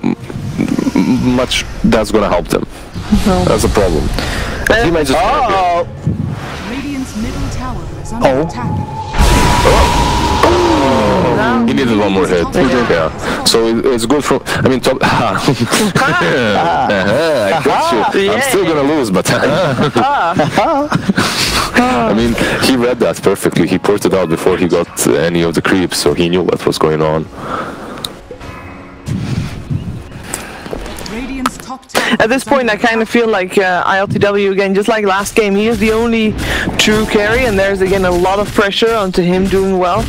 much that's going to help them. No. That's a problem. He might just Radiant's middle tower is under attack. He needed one more hit. Yeah. So it's good for. I mean, top. I got you. I'm still gonna lose, but. I mean, he read that perfectly. He ported out before he got any of the creeps, so he knew what was going on. Radiant's top tower. At this point, I kind of feel like ILTW again, just like last game. He is the only true carry, and there's again a lot of pressure onto him doing well.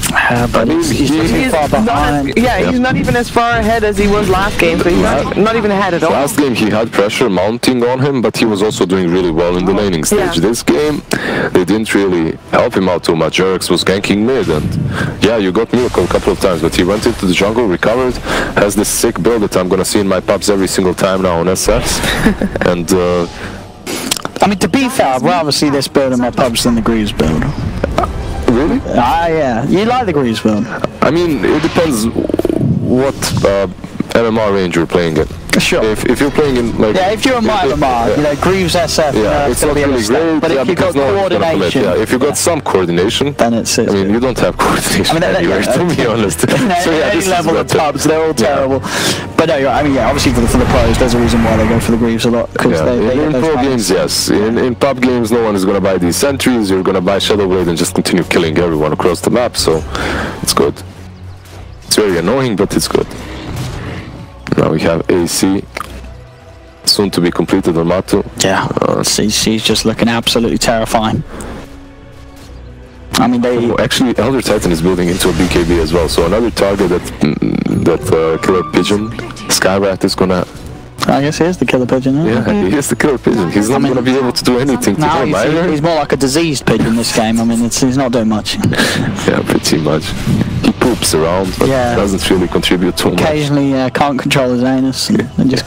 But he's too far behind. He's not even as far ahead as he was last game, so he's not even ahead at all. Last game he had pressure mounting on him, but he was also doing really well in the laning stage. This game, they didn't really help him out too much. Jerks was ganking mid, and yeah, you got Miracle a couple of times, but he went into the jungle, recovered, has this sick build that I'm gonna see in my pubs every single time now on SS. And I mean, to be fair, I'd rather see this build in my pubs than the Greaves build. Really? Yeah. You like the Greaves build? I mean, it depends what MMR range you're playing in. Sure. If you're playing in like if you're in my MMR, you know, Greaves SF, it's not really great. But if you've got coordination, if you've got some coordination, then it's. I mean, you don't have coordination anywhere, to be honest. So any level of pubs, they're all terrible. But no, I mean, obviously for the pros, there's a reason why they go for the Greaves a lot. In pro games, yes. In pub games, no one is going to buy these sentries. You're going to buy Shadow Blade and just continue killing everyone across the map. So it's good. It's very annoying, but it's good. Now we have AC, soon to be completed on Matu. Yeah, she's just looking absolutely terrifying. I mean, actually, Elder Titan is building into a BKB as well, so another target that Killer Pigeon, Skywrath is gonna... I guess he is the Killer Pigeon, isn't he? Yeah, he is the Killer Pigeon. He's not gonna be able to do anything to him either. He's more like a diseased pigeon this game. I mean, he's not doing much. Yeah, pretty much. He poops around, but doesn't really contribute too much. Occasionally can't control his anus and just...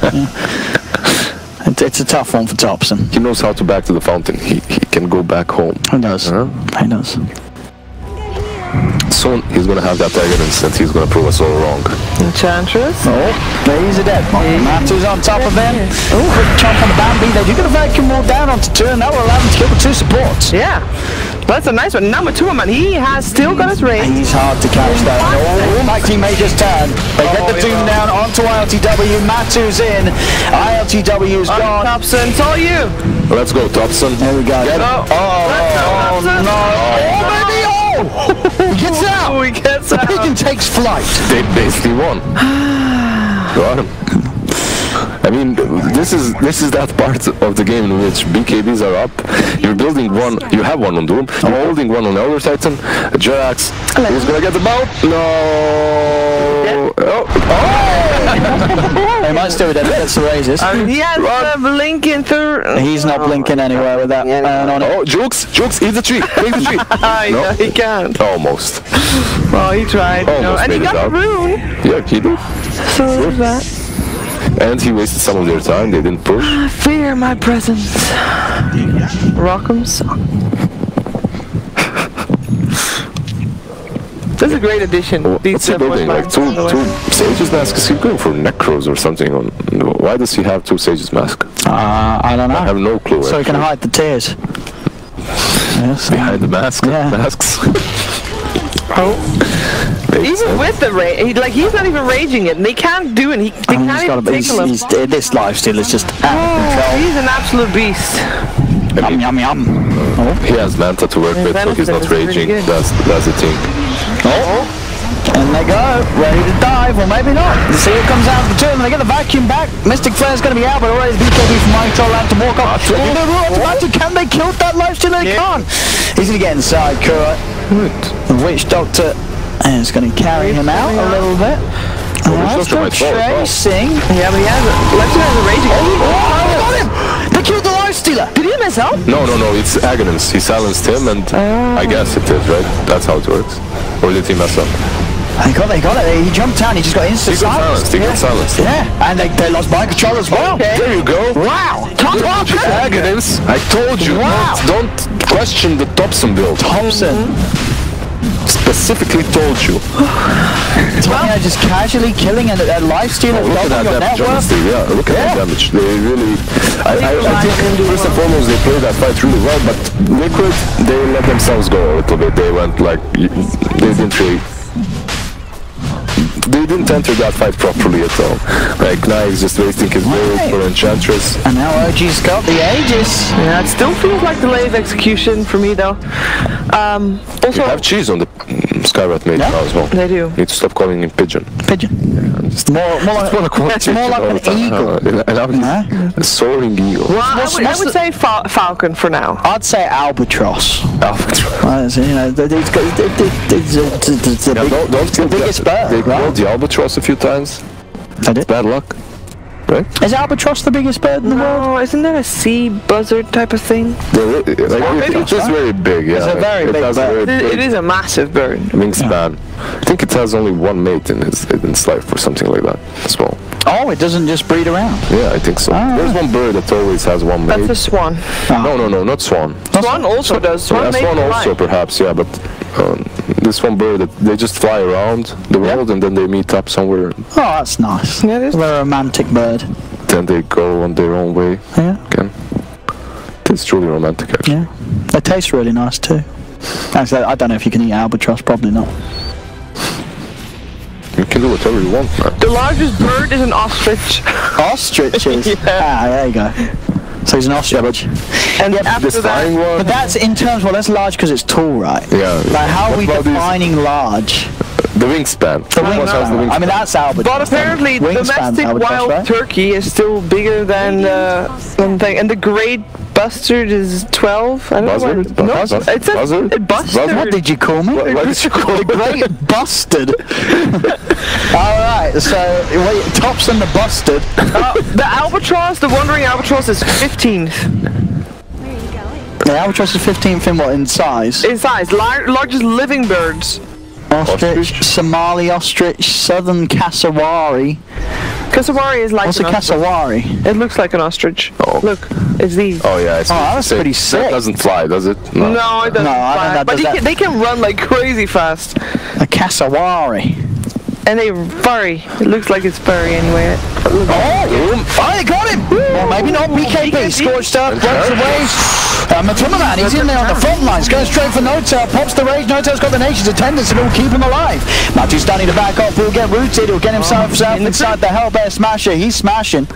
It's a tough one for Thompson. He knows how to back to the fountain. He can go back home. He does. He does. Soon he's gonna have that evidence and he's gonna prove us all wrong. Enchantress. He's a dead one. Matu's on top of him. Quick chomp on the Bambi. They do get a vacuum wall down onto 2, and that will allow them to kill the 2 supports. Yeah. That's a nice one. Number 2, man. He has still got his range. He's hard to catch though. My team may just turn. They get the Doom down onto ILTW. Matu's in. ILTW's gone. Thompson, it's all you. Let's go, Thompson. There we go. No. He gets out! He gets out! The pigeon takes flight. They basically won. Got him. I mean, this is that part of the game in which BKBs are up. You're building one. You have one on Doom. You're holding one on Elder Titan. Jerax. Who's gonna get the bout? No. They might still be dead against the raises. He has blinking through. He's not blinking anywhere with that man on it. Oh, Jukes, eat the tree. Take the tree. No, he can't. Almost. Well, he tried. And he got the rune. Yeah, he did. So there's that. And he wasted some of their time. They didn't push. Fear my presence. Rock'em song. This is a great addition. What's he building? Like two Sage's masks? He's going for Necros or something. Why does he have 2 Sage's masks? I don't know. I have no clue. So he can hide the tears. Yes, behind the mask. Yeah. Masks. Even with the rage, like he's not even raging it, and they can't do it. They can't even take him. This lifesteal is just out of control. He's an absolute beast. Yum, yum, yum. Oh. He has Manta to work with, so he's not raging. That's the thing. Oh. And they go, ready to dive, or maybe not. You see it comes out of the two, and they get the vacuum back. Mystic Flare's going to be out, but already BKB from Mind Control out to walk up. Can they kill that lifesteal? They can't. He's going to get inside, Kura. The Witch Doctor is going to carry him out a little bit. Still tracing. Yeah, but he has lifesteal has a raging. Oh, they got him! They killed the lifestealer. Did he mess up? No, it's Aghanim's. He silenced him, and I guess it is, right? That's how it works. Or did he mess up? They got it. He jumped down. He just got instant silence. He got silenced. Yeah, and they lost mind control as well. Okay. There you go. Wow. Aghanim's. I told you. Wow. Don't question the Thompson build. Thompson. Specifically told you. Just casually killing a lifesteal. Look at that damage, honestly. Yeah, look at that damage. They really... I think first and foremost they played that fight really well, but Liquid, they let themselves go a little bit. They went like... They didn't enter that fight properly at all. Like, Nike's just wasting his build for Enchantress. And now OG's got the Aegis. Yeah, it still feels like delayed execution for me though. Also, You have cheese on the Skyrat mate now as well. They do. Need to stop calling him Pigeon. Pigeon. Just More like an eagle. A soaring eagle. Well, I would say Falcon for now. I'd say albatross. Albatross. You know, it's the biggest bird. They called the albatross a few times. Bad luck. Right? Is albatross the biggest bird in the world? No, isn't that a sea buzzard type of thing? It's just very big, yeah. It's a very big bird. It is a massive bird. Wingspan. I think it has only one mate in its life or something like that as well. Oh, it doesn't just breed around? Yeah, I think so. There's one bird that always has one mate. That's a swan. No, not swan. Swan also does. Swan also, perhaps, yeah, but this one bird, they just fly around the world and then they meet up somewhere. Oh, that's nice. Yeah, it is. They're a romantic bird. Then they go on their own way. Yeah. Again. It's truly romantic, actually. Yeah. They taste really nice too. Actually, I don't know if you can eat albatross, probably not. You can do whatever you want, man. The largest bird is an ostrich. Ostriches? Yeah. Ah, there you go. So he's an ostrich. And after This flying that, one. But that's in terms, well, that's large because it's tall, right? Yeah. Like, how are we What about defining large? The wingspan. The wingspan. I mean, that's albatross. but apparently domestic wild right? turkey is still bigger than the thing, and the great bustard is 12. I don't know. Buzzard? No, Buzzard? it's a Buzzard? bustard. What did you call me? What did you call The great bustard. Alright, so wait, Thompson the bustard. The albatross, the wandering albatross, is 15th. The albatross is 15th in what, in size? In size, largest living birds. Ostrich, Somali ostrich, southern cassowary. Cassowary is like What's an a cassowary? ostrich. It looks like an ostrich. Oh. Look, it's these. Oh, yeah. It's that's pretty sick. That doesn't fly, does it? No, it doesn't fly. that But does that. they can run like crazy fast. A cassowary. And they furry. It looks like it's furry anyway. Oh, they got him! Well, maybe not. BKB scorched up, runs away. Matuma, he's in there on the front lines, going straight for Notail, pops the rage. Notail's got the nation's attendance and it'll keep him alive. Matu's starting to back off, he'll get rooted, he'll get himself inside the Hellbear Smasher. He's smashing.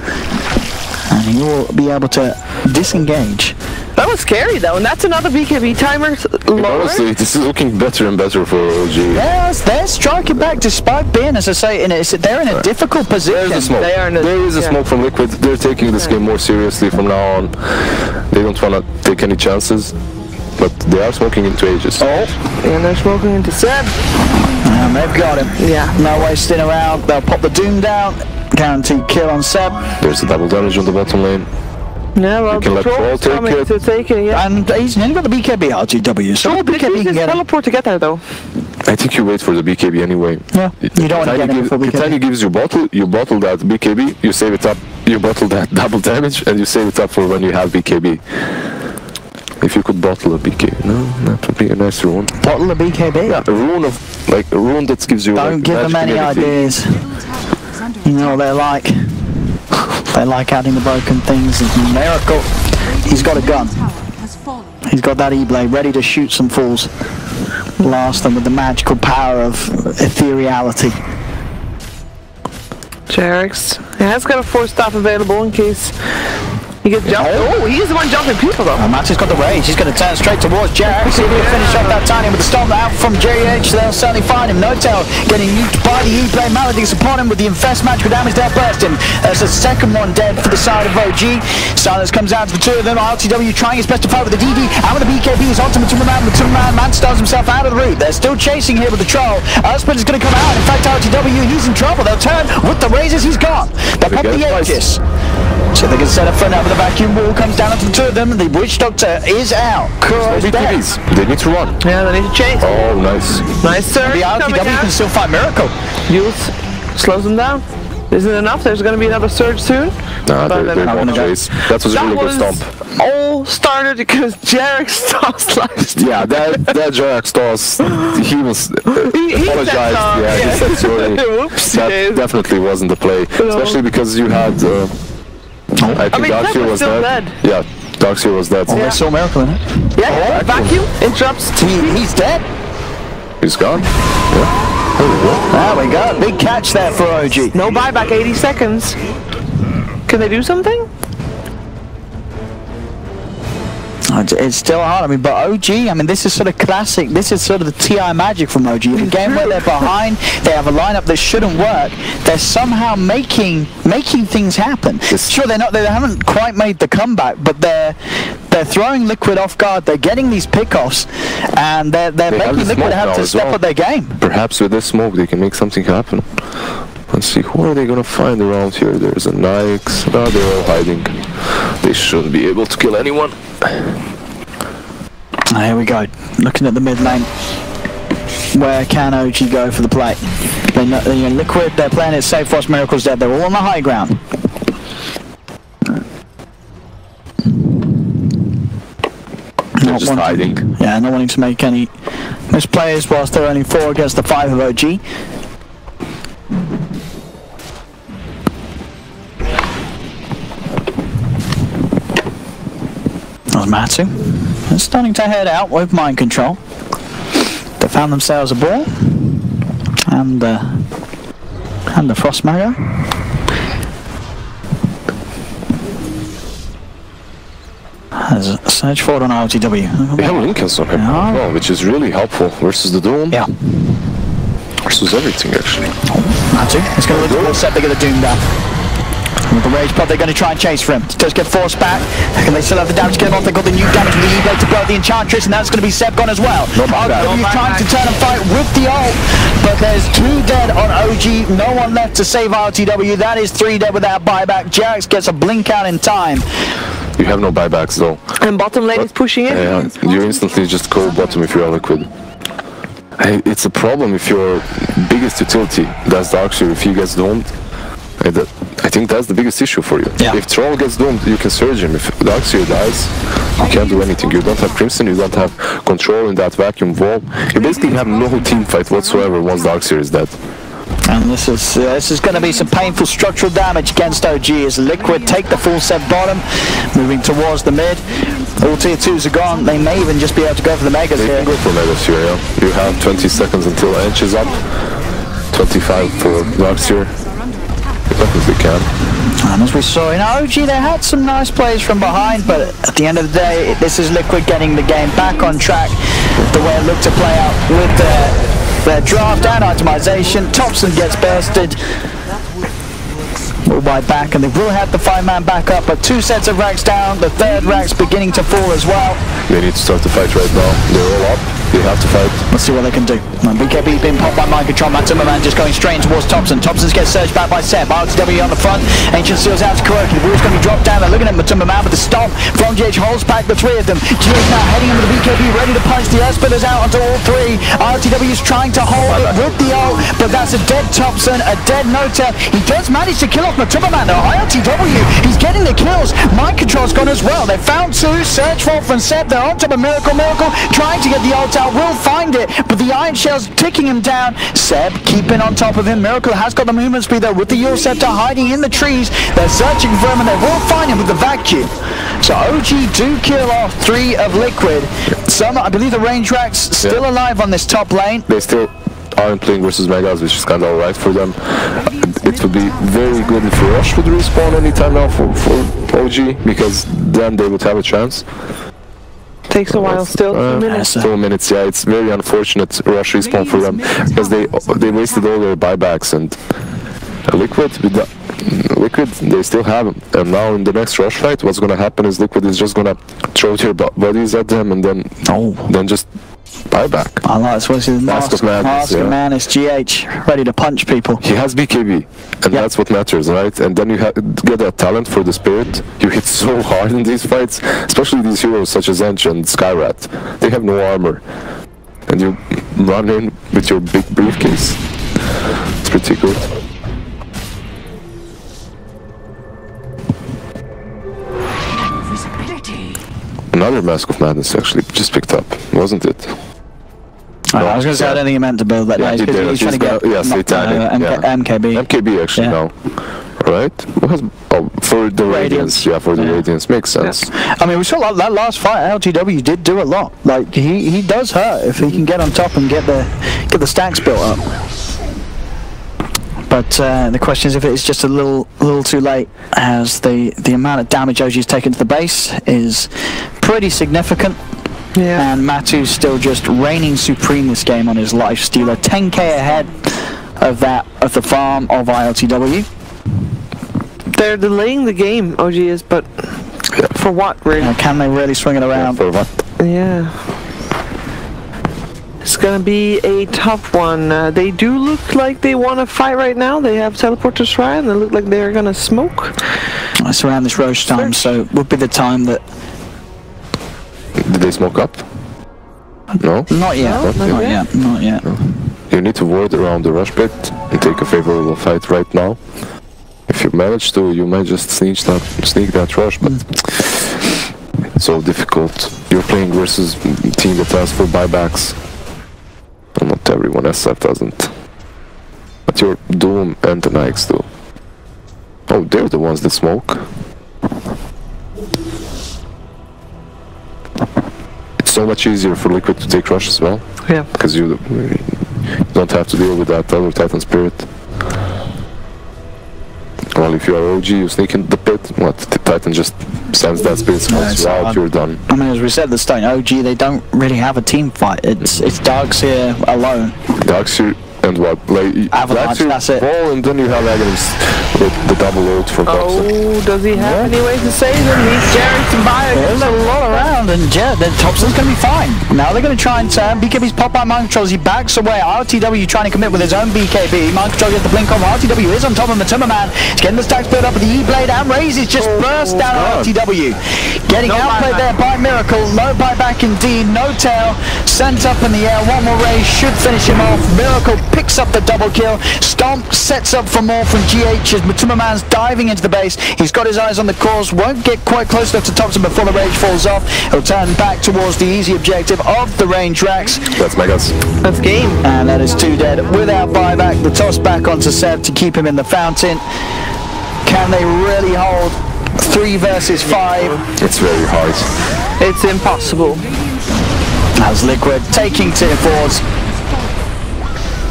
And he will be able to disengage. That was scary though, and that's another BKB timer lower. Honestly, this is looking better and better for OG. Yes, they're striking back despite being, as I say, they're in a difficult position. There's a smoke. There is a smoke from Liquid. They're taking this game more seriously from now on. They don't want to take any chances, but they are smoking into Aegis. Oh, and they're smoking into Seb. and they've got him. Yeah. No wasting around. They'll pop the Doom down. Guaranteed kill on Seb. There's a double damage on the bottom lane. Yeah, well, You can let Troll take coming it. to take it, yeah. And he's only got the BKB RGW, so Troll, the did BKB he can just get him. teleport to get there though? I think you wait for the BKB anyway. Yeah, you don't want to get him before BKB. Kitani gives you bottle that BKB, you save it up, you bottle that double damage, and you save it up for when you have BKB. If you could bottle a BKB, no, that would be a nice rune. Bottle of BKB? Yeah, a rune of, like, a rune that gives you... Don't like, give them magic any ability. ideas. You know what they're like. They like adding the broken things. It's a miracle. He's got a gun. He's got that E-blade ready to shoot some fools. blast them with the magical power of ethereality. Jarex has got a force staff available in case he gets jumped. Oh, he's the one jumping people though. Matty's got the rage. He's going to turn straight towards Jarex. See if he can finish off that tiny with the storm out from JH. They'll certainly find him. No-Tail getting nuked by the E-Play. Maledict's upon him with the Infest magical damage there bursting. There's a second one dead for the side of OG. Silence comes out to the two of them. RTW trying his best to fight with the DD and with the BKB. He's on to Matumba Man. Man stars himself out of the route. They're still chasing here with the troll. Uspin is going to come out. In fact, RTW, he's in trouble. They'll turn with the razors. He's gone. They pop the Aegis. So they can set up front now with the vacuum wall comes down onto the two of them. The Witch Doctor is out. No BKBs. They need to run. Yeah, they need to chase. Oh, nice. Nice surge. The RTW can still find Miracle. Yules slows them down. Isn't enough? There's going to be another surge soon. Nah, they're going to chase. That was a really good stomp. All started because Jarex tossed last. Yeah, that Jarex toss, he was he apologized. Yeah, he said sorry. Oops, that definitely wasn't the play, especially because you had. I think Darkseer was dead. Yeah, Darkseer was dead. Oh, they saw Miracle in it. Yeah, vacuum interrupts. He's dead. He's gone. Yeah. There we go. Big catch there for OG. No buyback, 80 seconds. Can they do something? It's still hard. I mean, but OG, I mean, this is sort of classic. This is sort of the TI magic from OG. In a game where they're behind, they have a lineup that shouldn't work. They're somehow making things happen. Sure, they haven't quite made the comeback, but they're throwing Liquid off guard. They're getting these pickoffs, and they're making Liquid have to step up their game. Perhaps with this smoke, they can make something happen. Let's see, who are they gonna find around here? There's a Nyx. No, they're all hiding. They shouldn't be able to kill anyone. Here we go. Looking at the mid lane. Where can OG go for the play? They're Liquid, they're playing it safe whilst Miracle's dead. They're all on the high ground. They're just hiding. Yeah, not wanting to make any misplays whilst they're only 4 against the 5 of OG. That was Matsu. They're starting to head out with mind control. They found themselves a ball and the Frost Mago. There's a search forward on RTW. They have Linkens on him, well, which is really helpful versus the Doom. Yeah. Versus everything, actually. Matsu, it's going to look all set. They get the Doom down. With the rage pod, they're going to try and chase for him. Does get forced back. Can they still have the damage to get him off? They've got the new damage from the E-Blade to blow the Enchantress, and that's going to be Seb gone as well. RTW trying to turn and fight with the ult, but there's 2 dead on OG. No one left to save RTW. That is 3 dead without buyback. Jarex gets a blink out in time. You have no buybacks though. And bottom lane is pushing in. Yeah, you instantly just call bottom if you're Liquid. It's a problem if your biggest utility, that's Darkseer, if he gets domed. I think that's the biggest issue for you. Yeah. If Troll gets doomed, you can surge him. If Darkseer dies, you can't do anything. You don't have Crimson, you don't have control in that vacuum wall. You basically have no team fight whatsoever once Darkseer is dead. And this is going to be some painful structural damage against OG as Liquid take the full set bottom, moving towards the mid. All tier 2s are gone. They may even just be able to go for the Megas here. They can go for Megas here, yeah. You have 20 seconds until Ench is up. 25 for Darkseer. You definitely can. And as we saw in OG, they had some nice plays from behind, but at the end of the day, this is Liquid getting the game back on track the way it looked to play out with their draft and itemization. Thompson gets bursted. All by back, and they will have the 5-man back up, but 2 sets of racks down. The 3rd rack's beginning to fall as well. They need to start the fight right now. They're all up. They have to fight. Let's see what they can do. BKB being popped by mind control. Matumba just going straight towards Thompson. Thompson gets surged back by Seb. RTW on the front. Ancient Seals out to Kuroki. The wall's going to be dropped down. They're looking at Matumba with the stomp. From GH holds back the 3 of them. GH now heading into the BKB, ready to punch the Espitters out onto all 3. RTW's trying to hold it with the ult, but that's a dead Thompson, a dead Nota. He does manage to kill off Matumba though. RTW, he's getting the kills. Mind control's gone as well. They found 2. Search for from Seb. They're on top of Miracle, trying to get the ult out will find it, but the Iron Shell's ticking him down. Seb keeping on top of him. Miracle has got the movement speed though with the Yule Scepter hiding in the trees. They're searching for him and they will find him with the vacuum. So OG do kill off 3 of Liquid. I believe the range racks still alive on this top lane. They still aren't playing versus Megas, which is kind of alright for them. It would be very good if Rush would respawn anytime now for OG, because then they would have a chance. Takes a while still, 2 minutes. 2 minutes, yeah, it's very unfortunate Rush respawn for them, because they wasted all their buybacks, and Liquid, Liquid, they still have them. And now in the next Rush fight, what's gonna happen is Liquid is just gonna throw their bodies at them, and then just buyback. I like this. What's his Mask of Madness, GH, ready to punch people. He has BKB, and that's what matters, right? And then you get that talent for the Spirit. You hit so hard in these fights, especially these heroes such as Ench and Skyrat. They have no armor, and you run in with your big briefcase. It's pretty good. Another Mask of Madness actually just picked up, wasn't it? I was going to say, I don't think he meant to build that. Yeah, He's trying to get MKB. MKB actually now. Right? For the Radiance. Yeah, for the Radiance. Makes sense. Yeah. I mean, we saw that last fight, LGW did do a lot. Like, he does hurt if he can get on top and get the stacks built up. But the question is if it's just a little too late, as the amount of damage OG's taken to the base is pretty significant. Yeah. And Matu's still just reigning supreme this game on his life stealer, 10k ahead of the farm of ILTW. They're delaying the game, OG is, but for what, really? Can they really swing it around? For what? Yeah. It's gonna be a tough one. They do look like they want to fight right now. They have teleport to Shrine. They look like they're gonna smoke. It's around this Roche time, so it would be the time that... Did they smoke up? No? Not yet. Not yet. No. You need to ward around the rush pit and take a favorable fight right now. If you manage to, you might just sneak that rush, but it's so difficult. You're playing versus a team that asks for buybacks. Well, not everyone, SF doesn't. But your Doom and the Nikes do. Oh, they're the ones that smoke. It's so much easier for Liquid to take rush as well. Yeah. Because you don't have to deal with that other Titan Spirit. Well, if you are OG, you sneak in the pit, the Titan just sends that Spirit Scouts out, you're done. I mean, as we said at the start, OG, they don't really have a team fight. It's Darks here alone. Darks here, and what? Like, Avalanche, that's it. Ball, and then you have Agnes with the double ult from Thompson. Oh, does he have any way to save him? He's daring to buy it. There's a lot around, and Thompson's going to be fine. Now they're going to try and turn. BKB's pop out mind controls. He backs away. RTW trying to commit with his own BKB. Mind control gets the blink on. RTW is on top of the Timberman. He's getting the stacks built up with the E-Blade, and Raises just burst down RTW. Getting outplayed there by Miracle. Low buyback indeed. No tail. Sent up in the air. One more Raise should finish him off. Miracle picks up the double kill. Stomp sets up for more from GH as Timberman's diving into the base. He's got his eyes on the cause. Won't get quite close enough to Thompson before the rage falls off. He'll turn back towards the easy objective of the range racks. That's Megas. That's game. And that is 2 dead without buyback. The toss back onto Seb to keep him in the fountain. Can they really hold 3 versus 5? It's very hard. It's impossible. As Liquid taking tier 4s.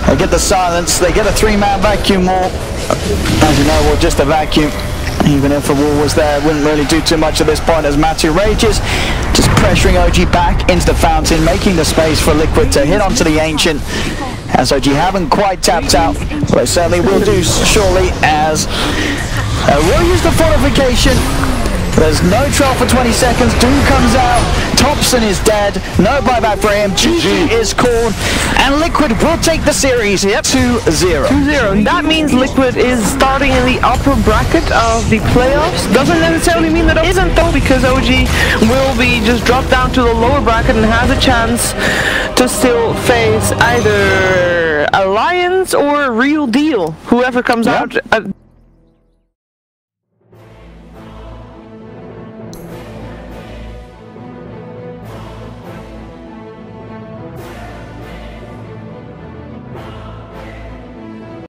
They get the silence, they get a 3-man vacuum wall. As you know, well, just a vacuum. Even if a wall was there, wouldn't really do too much at this point as Matu rages. Just pressuring OG back into the fountain, making the space for Liquid to hit onto the Ancient. As OG haven't quite tapped out, but they certainly will do shortly as we'll use the fortification. There's no trial for 20 seconds. Doom comes out. Thompson is dead. No buyback for him. GG is called. And Liquid will take the series 2-0. 2-0. That means Liquid is starting in the upper bracket of the playoffs. Doesn't necessarily mean that it isn't, though, because OG will be just dropped down to the lower bracket and has a chance to still face either Alliance or Real Deal. Whoever comes out.